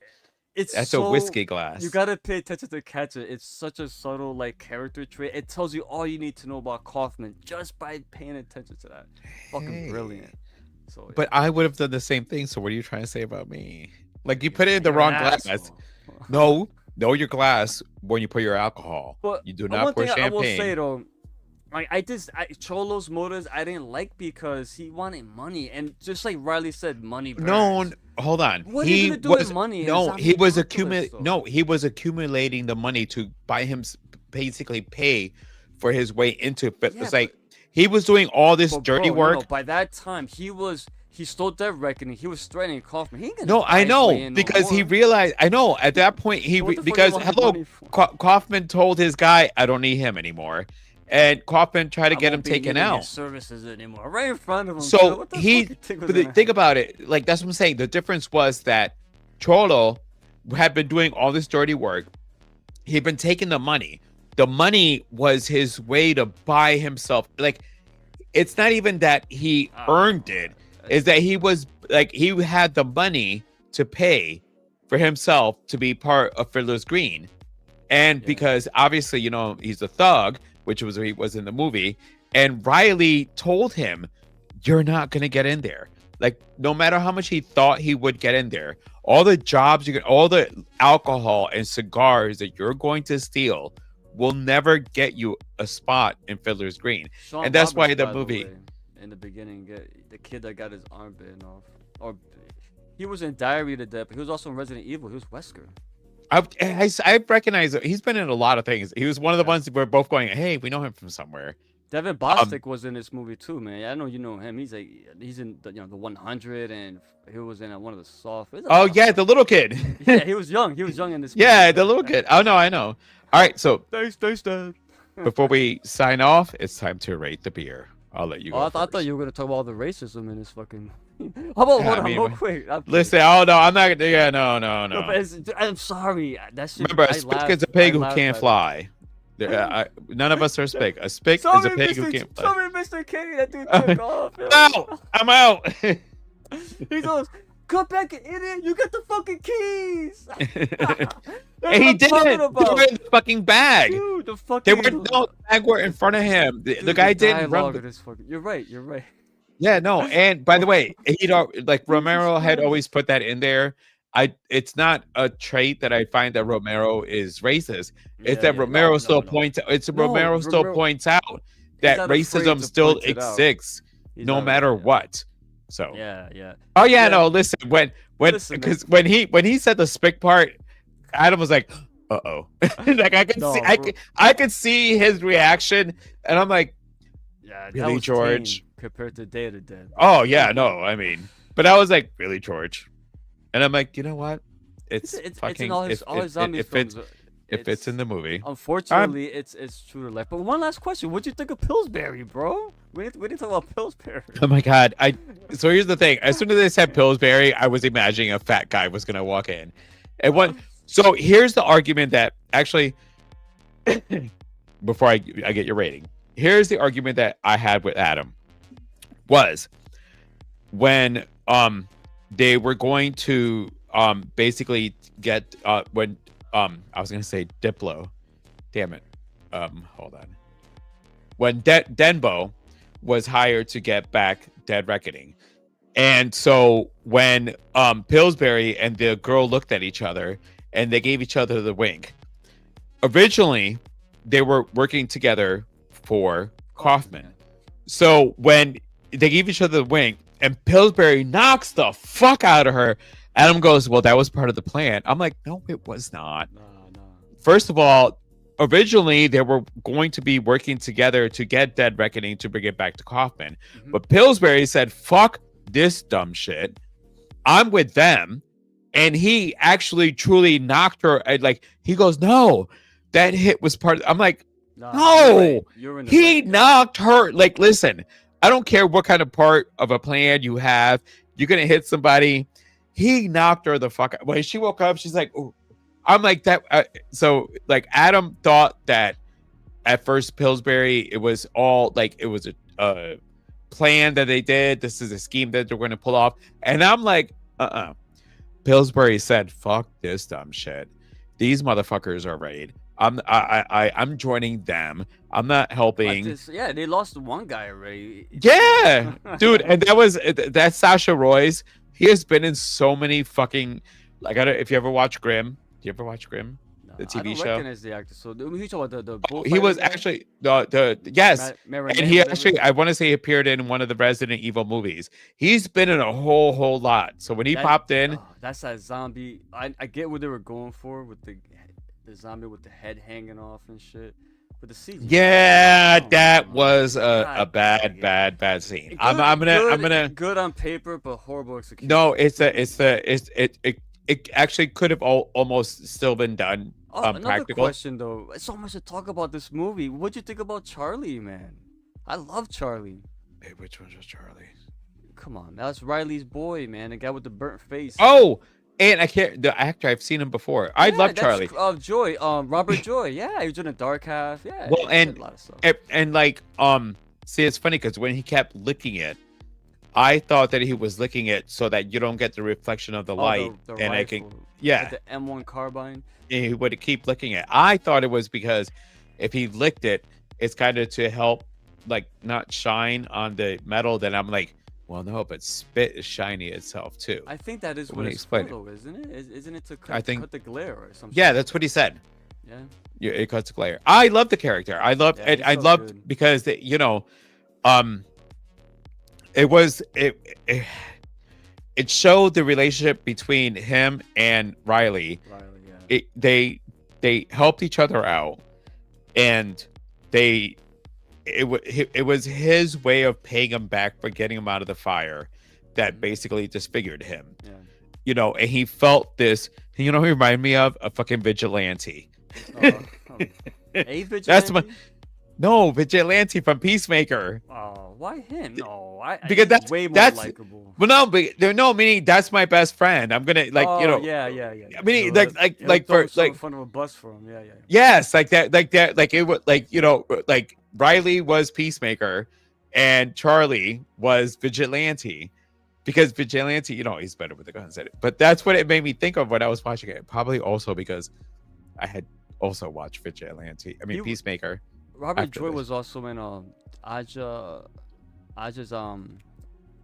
That's a whiskey glass. You gotta pay attention to catch it. It's such a subtle like character trait. It tells you all you need to know about Kaufman just by paying attention to that. Fucking brilliant. So, yeah. But I would have done the same thing. So what are you trying to say about me? Like you put it in the wrong glass. No, know your glass when you put your alcohol. But you do not pour champagne. I will say though, Cholo's motives I didn't like because he wanted money, and just like Riley said, money burns. No, hold on. What are you gonna do with money? No, he was accumulating the money to buy him, basically pay for his way into it. Yeah, it's like he was doing all this dirty work. No, by that time, he stole Dead Reckoning. He was threatening Kaufman. He ain't gonna no, I know because he realized. I know at that point Kaufman told his guy, "I don't need him anymore." And Kaufman tried to get him taken out. Services anymore, right in front of him. So think about it. Like that's what I'm saying. The difference was that Cholo had been doing all this dirty work. He'd been taking the money. The money was his way to buy himself. Like it's not even that he earned it. Is that he was like he had the money to pay for himself to be part of Fiddler's Green, and because obviously he's a thug. Which was he was in the movie, and Riley told him, "You're not gonna get in there. Like no matter how much he thought he would get in there, all the jobs all the alcohol and cigars that you're going to steal will never get you a spot in Fiddler's Green." And that's why the movie, in the beginning, the kid that got his arm bitten off, or he was in Diary of the Dead, but he was also in Resident Evil. He was Wesker. I recognize it. He's been in a lot of things. He was one of the ones that we're both going, hey, we know him from somewhere. Devin Bostic was in this movie too, man. I know you know him. He's in the 100, and he was in one of the soft. Oh yeah, the little kid. Yeah, he was young. He was young in this movie. Yeah, the little kid. Oh no, I know. All right, so thanks, Dad. Before we sign off, it's time to rate the beer. I'll let you go. I thought you were gonna talk about all the racism in this fucking. How about hold on, real quick? Listen, oh no, I'm not gonna. Yeah, no. But I'm sorry. That's remember, a spick is a pig who can't fly. None of us are Spig. A Spig is a Sorry, pig who can't play. Sorry, Mr. K. That dude took off. yo. No, I'm out. He goes, "Come back, idiot! You got the fucking keys." That's And he what I'm talking didn't. They about. were in the fucking bag. Dude, the They fucking. were no the bag were in front of him. The Dude, guy didn't run. dialogue of this fucking. You're right. Yeah, no. And by the way, like Romero had always put that in there. It's not a trait that I find that Romero is racist. It's that Romero still points. Romero still points out that not afraid racism to still point it out. exists, He's no not- matter yeah. what. So. Yeah. Oh yeah, Yeah. no. Listen, Listen, because when he said the Spick part, Adam was like, "Uh-oh." Like I could No, see, bro. I could see his reaction, and I'm like, Yeah, that Really, was George? tame compared to Day of the Dead. "Oh yeah, no." I mean, but I was like, "Really, George?" And I'm like, you know what? It's fucking in all his zombie it films. fits it fits in the movie. Unfortunately, it's true to life. But one last question: what'd you think of Pillsbury, bro? We didn't talk about Pillsbury. Oh my god! So here's the thing. As soon as they said Pillsbury, I was imagining a fat guy was gonna walk in, and one. So here's the argument that actually, before I get your rating, here's the argument that I had with Adam, was when they were going to basically get when I was gonna say Diplo, damn it, hold on, when Denbo was hired to get back Dead Reckoning. And so when Pillsbury and the girl looked at each other and they gave each other the wink, originally they were working together for Kaufman. So when they gave each other the wink and Pillsbury knocks the fuck out of her, Adam goes, "Well, that was part of the plan." I'm like, no, it was not. No. First of all, originally they were going to be working together to get Dead Reckoning to bring it back to Kaufman. Mhm. But Pillsbury said, "Fuck this dumb shit. I'm with them." And he actually truly knocked her. Like, he goes, "No, that hit was part of." I'm like, Nah, no, you're in the he right. knocked her. Like, listen, I don't care what kind of part of a plan you have. You're going to hit somebody. He knocked her the fuck out. When she woke up, she's like, "Ooh." I'm like that. So like Adam thought that at first Pillsbury, it was all like, it was a plan that they did. This is a scheme that they're going to pull off. And I'm like, Pillsbury said, "Fuck this dumb shit. These motherfuckers are right. I'm joining them. I'm not helping." Yeah, they lost one guy already. Yeah, dude. And that's Sasha Royce. He has been in so many fucking, like, I don't, if you ever watch Grimm. Do you ever watch Grimm? No, The I TV don't show? recognize the actor. So who you talking about? The Oh, he was bullfighter guy? actually the yes. Marinette, And he whatever? actually, I want to say, he appeared in one of the Resident Evil movies. He's been in a whole lot. So when he That- popped in, oh, that's that zombie. I get what they were going for with the zombie with the head hanging off and shit. But the CG. yeah, Oh, that come on. was a God bad dang it. bad scene. Good- I'm gonna good on paper, but horrible execution. no. It actually could have almost still been done. Oh, another Practical. question though. It's so much to talk about this movie. What'd you think about Charlie, man? I love Charlie. Hey, which one was Charlie? Come on, that's Riley's boy, man. The guy with the burnt face. Oh, and I can't. The actor, I've seen him before. I Yeah, love that's, Charlie. Joy. Robert Joy. Yeah, he was in a Dark Half. Yeah. Well, he did and- a lot of stuff. And like, see, it's funny because when he kept licking it, I thought that he was licking it so that you don't get the reflection of the Oh, light, the and I can, rifle, yeah, with the M1 carbine. and he would keep licking it. I thought it was because if he licked it, it's kind of to help, like, not shine on the metal. Then I'm like, well, no, but spit is shiny itself too. I think that is When what he it's explained for, though, isn't it? Isn't it to I think- cut the glare or something? Yeah, that's what he said. Yeah. Yeah, it cuts the glare. I love the character. I loved Yeah, it. he's I so loved good. because it was it showed the relationship between him and Riley. Riley, yeah. They helped each other out, and it was his way of paying him back for getting him out of the fire that basically disfigured him. Yeah. And he felt this. He reminded me of a fucking vigilante. Oh, oh. A vigilante? That's my- No, Vigilante from Peacemaker. Oh, why him? No, Because he's way more that's likable. well, no, but no, meaning that's my best friend. I'm gonna like Oh, you know. yeah. I mean, He'll throw for some in like front of a bus for him. Yeah. yes, like that, like it was like like Riley was Peacemaker, and Charlie was Vigilante, because Vigilante, he's better with the guns at it. But that's what it made me think of when I was watching it. Probably also because I had also watched Vigilante. I mean, He- Peacemaker. Robert After Joy this. was also in Aja's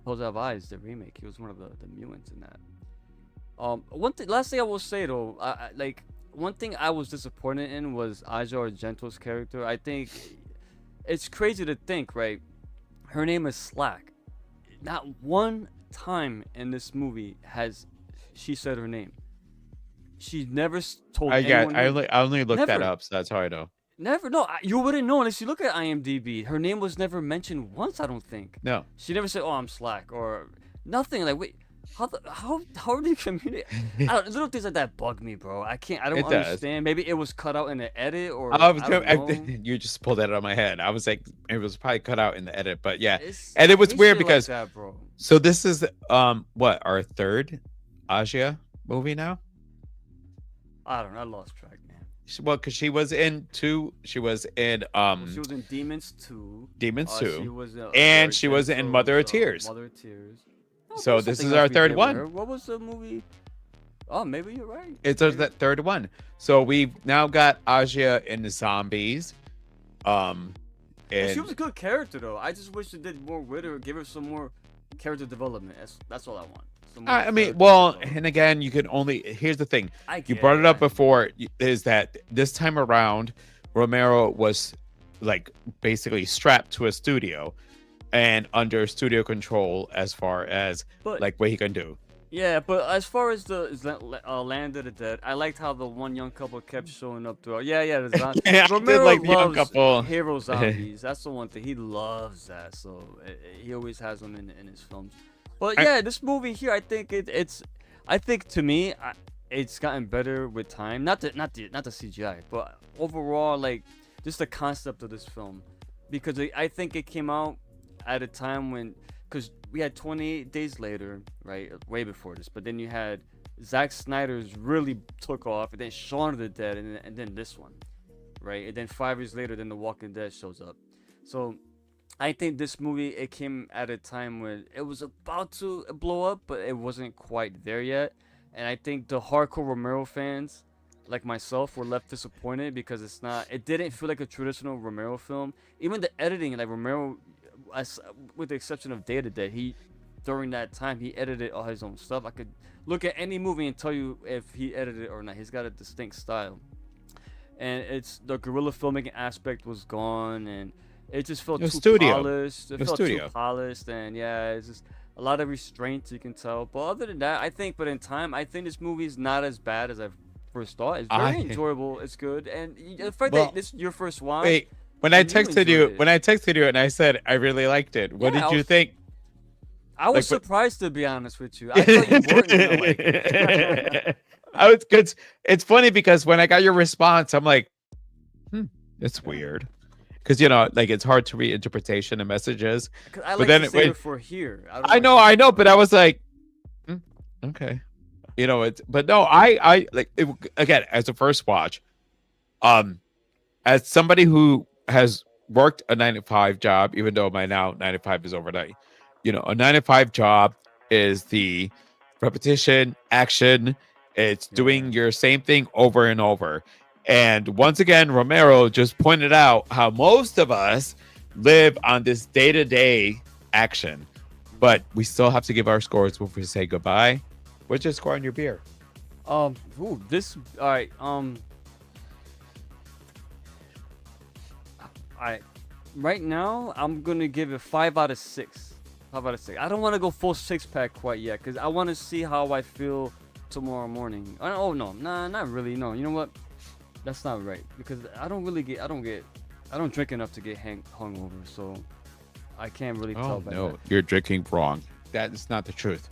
Pose of Eyes, the remake. He was one of the mutants in that. Last thing I will say though, like one thing I was disappointed in was Aja Argento's character. I think it's crazy to think, right? Her name is Slack. Not one time in this movie has she said her name. She never told anyone. I only looked that Never. up, so that's how I know. Never. No, you wouldn't know unless you look at IMDb. Her name was never mentioned once. I don't think. No. She never said, "Oh, I'm Slack" or nothing. Like, wait, how do you communicate? Little things like that bug me, bro. I don't It does. understand. Maybe it was cut out in the edit, or I was I don't know. you just pulled that out of my head. I was like, it was probably cut out in the edit, but yeah. It's- And it was I hate weird shit like because that, bro. so this is what, our third Aja movie now? I don't know. I lost track, man. Well, because she was in two. She was in She was in Demons 2. Demons She 2. was And she was in Mother of Tears. Mother of Tears. Oh, So there's this something is else our we third did with one. her. What was the movie? Oh, maybe you're right. It's the third one. So we've now got Aja in the zombies. And And she was a good character though. I just wish they did more with her, give her some more character development. That's all I want. Some more I mean, character well, development. and again, you can only. Here's the thing. I You get brought it up I- before. Is that this time around, Romero was like basically strapped to a studio and under studio control as far as But like what he can do. yeah, but as far as the Land of the Dead, I liked how the one young couple kept showing up throughout. Yeah, the zombies. Yeah, I did Romero like the young loves couple. hero zombies. That's the one thing he loves. That so he always has them in his films. But yeah, this movie here, I think I think to me, it's gotten better with time. Not the CGI, but overall, like just the concept of this film, because I think it came out at a time when, because we had 28 Days Later, right, way before this, but then you had Zack Snyder's really took off, and then Shaun of the Dead, and then this one, right, and then 5 years later, then The Walking Dead shows up. So I think this movie, it came at a time when it was about to blow up, but it wasn't quite there yet. And I think the hardcore Romero fans, like myself, were left disappointed because it didn't feel like a traditional Romero film. Even the editing, like Romero, with the exception of Day to Day, during that time, he edited all his own stuff. I could look at any movie and tell you if he edited it or not. He's got a distinct style. And it's the guerrilla filmmaking aspect was gone, and it just felt too polished. It felt too polished, and yeah, it's just a lot of restraints, you can tell. But other than that, I think this movie is not as bad as I first thought. It's very enjoyable. It's good, and the fact that this is your first watch. Wait, when I texted you, it. and I said I really liked it, what Yeah, did you think? I was surprised, to be honest with you. I thought you weren't gonna like it. I was good. It's funny because when I got your response, I'm like, it's weird. Because like it's hard to read interpretation of messages. I like but then to save it for here. I know, but I was like, okay, but no, I like it, again as a first watch. As somebody who has worked a 9 to 5 job, even though my now 9 to 5 is overnight, a 9 to 5 job is the repetition, action. It's doing your same thing over and over. And once again, Romero just pointed out how most of us live on this day-to-day action, but we still have to give our scores before we say goodbye. What's your score on your beer? All right. Right now, I'm gonna give it 5 out of 6. 5 out of 6. I don't want to go full 6-pack quite yet, because I want to see how I feel tomorrow morning. Oh no, not really. No, you know what? That's not right, because I don't drink enough to get hungover, so I can't really tell by no, that. you're drinking wrong. That is not the truth.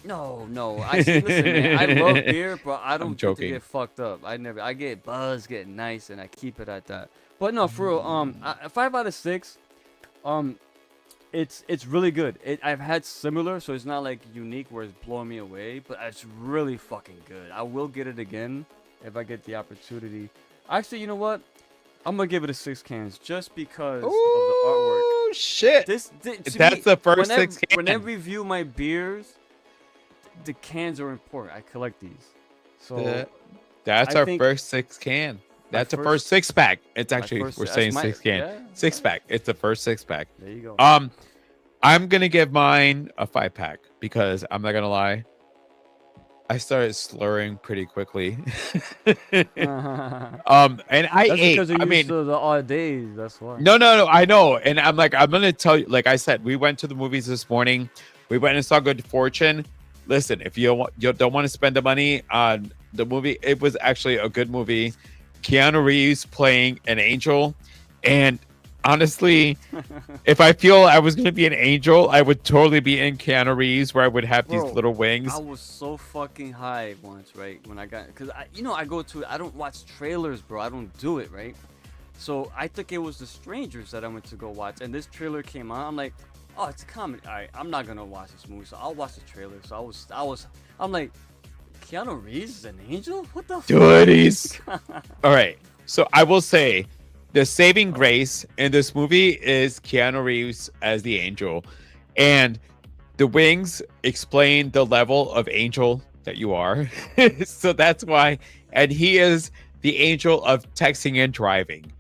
No. I see, listen, man. I love beer, but I don't drink to joking. get fucked up. I get buzzed, get nice, and I keep it at that. But no, for real. 5 out of 6. Um, it's really good. I've had similar, so it's not like unique where it's blowing me away, but it's really fucking good. I will get it again if I get the opportunity. Actually, you know what? I'm gonna give it a 6 cans just because of the artwork. Oh shit! To That's me, the first whenever, 6 cans. When I review my beers, the cans are important. I collect these, so That's I our think first 6 can. That's the first- first 6-pack. It's my actually first- we're that's saying my- 6 can. yeah. 6-pack. It's the first 6-pack. there you go. I'm gonna give mine a 5-pack because I'm not gonna lie. I started slurring pretty quickly. And I That's ate. because you're I used mean, to the odd days. That's why. no, I know. And I'm gonna tell you, like I said, we went to the movies this morning. We went and saw Good Fortune. Listen, if you don't want to spend the money on the movie, it was actually a good movie. Keanu Reeves playing an angel. And honestly, if I feel I was gonna be an angel, I would totally be in Keanu Reeves, where I would have these Bro, little wings. I was so fucking high once, right? When I got, cause I don't watch trailers, bro. I don't do it, right? So I think it was The Strangers that I went to go watch, and this trailer came out. I'm like, oh, it's a comedy. All right, I'm not gonna watch this movie, so I'll watch the trailer. So I'm like, Keanu Reeves is an angel? What the Duties. fuck? All right. So I will say the saving grace in this movie is Keanu Reeves as the angel. And the wings explain the level of angel that you are. So that's why. And he is the angel of texting and driving.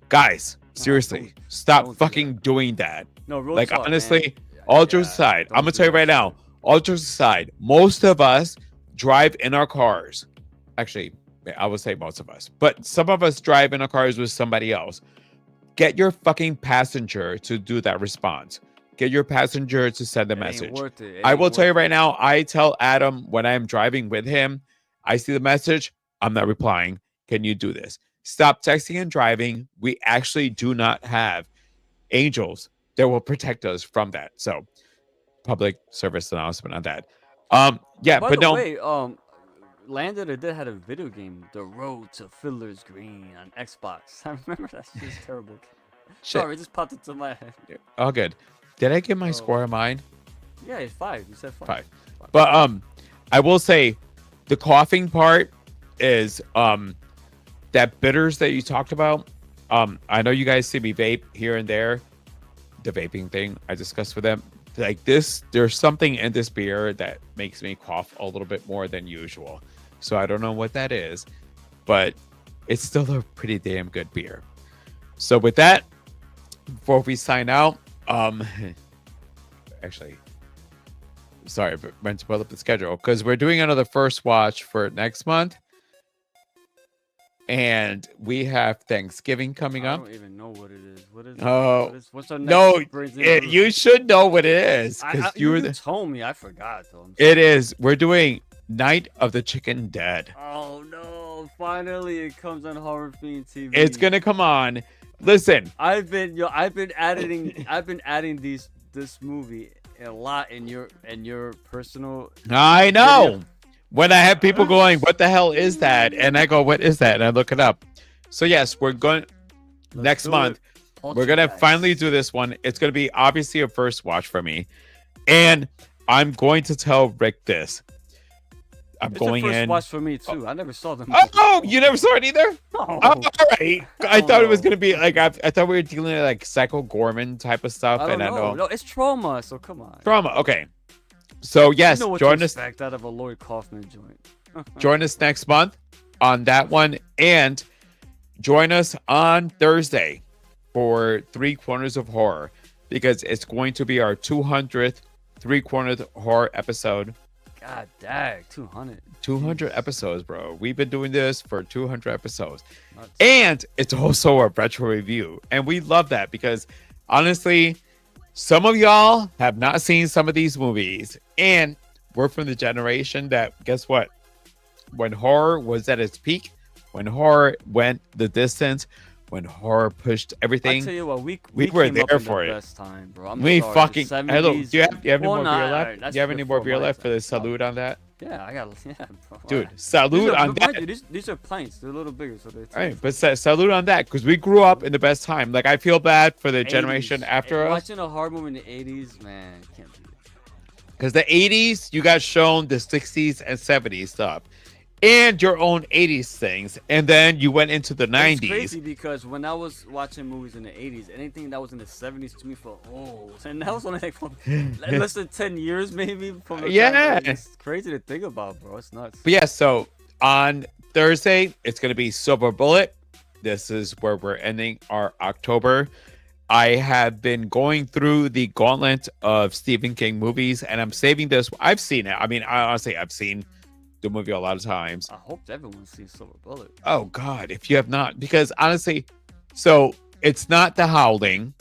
Guys, seriously, stop don't do fucking doing that. No, real Like, talk, honestly, man. all Yeah, jokes aside, don't I'm gonna do tell you that right now, shit. all jokes aside, most of us drive in our cars. Actually, I would say most of us, but some of us drive in our cars with somebody else. Get your fucking passenger to do that response. Get your passenger to send a It ain't message. worth it. It I ain't will tell you worth right it. now, I tell Adam when I'm driving with him, I see the message, I'm not replying. Can you do this? Stop texting and driving. We actually do not have angels that will protect us from that. So, public service announcement on that. Yeah, By but the no, way, Landed or did had a video game, The Road to Fiddler's Green on Xbox. I remember that shit's terrible. shit, Sorry, it just popped into my head. all good. Did I give my Oh. score of mine? Yeah, it's 5. You said 5. 5. But I will say the coughing part is that bitters that you talked about. I know you guys see me vape here and there. The vaping thing I discussed with them. Like this, there's something in this beer that makes me cough a little bit more than usual. So I don't know what that is, but it's still a pretty damn good beer. So with that, before we sign out, actually, sorry, but meant to pull up the schedule because we're doing another first watch for next month. And we have Thanksgiving coming I up. don't even know what it is. What is Oh, what's our next no, Brazilian brew? you should know what it is I- because you you were told me. I forgot though. I'm It sorry. is. We're doing Night of the Chicken Dead. Oh no! Finally, it comes on Horror Fiend TV. It's gonna come on. Listen, I've been adding this movie a lot in your personal. I know. When I have people going, "What the hell is that?" and I go, "What is that?" and I look it up. So yes, we're going next do month. it. We're gonna Poltergeist. finally do this one. It's gonna be obviously a first watch for me, and I'm going to tell Rick this. I'm It's going a first in. watch for me too. I never saw them. Oh, you never saw it either? No. Oh, all right. I Hell thought it was no. gonna be like I thought we were dealing with like Psycho Gorman type of stuff, I don't and I know. know No, it's trauma. So come on. drama. Okay, so yes, you know what join to us. expect out of a Lloyd Kaufman joint. Join us next month on that one, and join us on Thursday for 3 Corners of Horror because it's going to be our 200th 3 Corners Horror episode. God dang, 200. 200 episodes, bro. We've been doing this for 200 episodes. Nuts. And it's also a retro review. And we love that because honestly, some of y'all have not seen some of these movies. And we're from the generation that, guess what? When horror was at its peak, when horror went the distance, when horror pushed I everything. tell you what, we were came up there in for the it. best time, bro. I'm We sorry, fucking the hello. 70s. Do you have any Well, more nah, beer alright, left? that's Do you have any more before beer my left for time. the salute on that? Yeah, I got. Yeah, bro. Dude, These salute are, on mind that. you, these are pints. They're a little bigger, so they. All right, but salute on that because we grew up in the best time. Like I feel bad for the 80s. generation after us Watching a horror movie in the 80s, man, can't beat it. because the 80s you got shown the 60s and 70s stuff and your own 80s things, and then you went into the It's 90s. crazy because when I was watching movies in the 80s, anything that was in the 70s to me felt old, and that was only like less than 10 years maybe. From the Yeah. time. It's crazy to think about, bro. It's nuts. But yeah, so on Thursday it's gonna be Silver Bullet. This is where we're ending our October. I have been going through the gauntlet of Stephen King movies, and I'm saving this. I've seen it. I mean, honestly, I've seen the movie a lot of times. I hope everyone's seen Silver Bullet. Oh God, if you have not, because honestly, so it's not The Howling.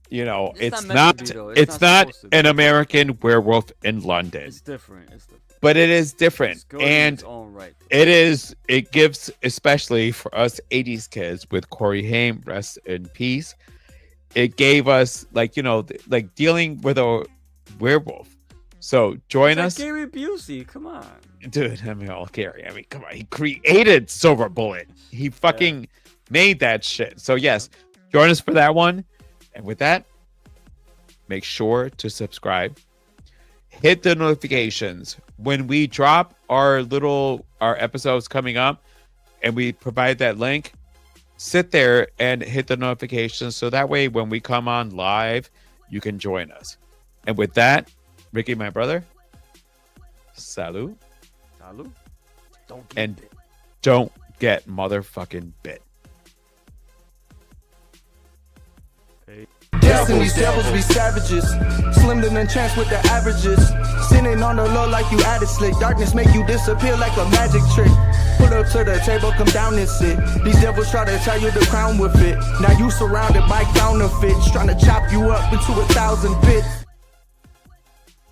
You know, It's it's not not. meant to be, though. It's It's not not supposed to an be. American Werewolf in London, It's different. It's different. but it is different, It's good in and its own right. it is. It gives, especially for us '80s kids, with Corey Haim, rest in peace. It gave us like like dealing with a werewolf. So join It's us. like Gary Busey, come on. Dude, I mean, Gary. I mean, come on. He created Silver Bullet. He fucking made that shit. So yes, join us for that one. And with that, make sure to subscribe. Hit the notifications when we drop our episodes coming up, and we provide that link. Sit there and hit the notifications so that way when we come on live, you can join us. And with that, Ricky, my brother, salute. Salud. Don't get And bit. don't get motherfucking bit. Destiny's devils be savages. Slim than chance with the averages. Sitting on the low like you added slick. Darkness make you disappear like a magic trick. Pull up to the table, come down and sit. These devils try to tie you the crown with it. Now you surrounded by counterfeits, trying to chop you up into 1,000 bits.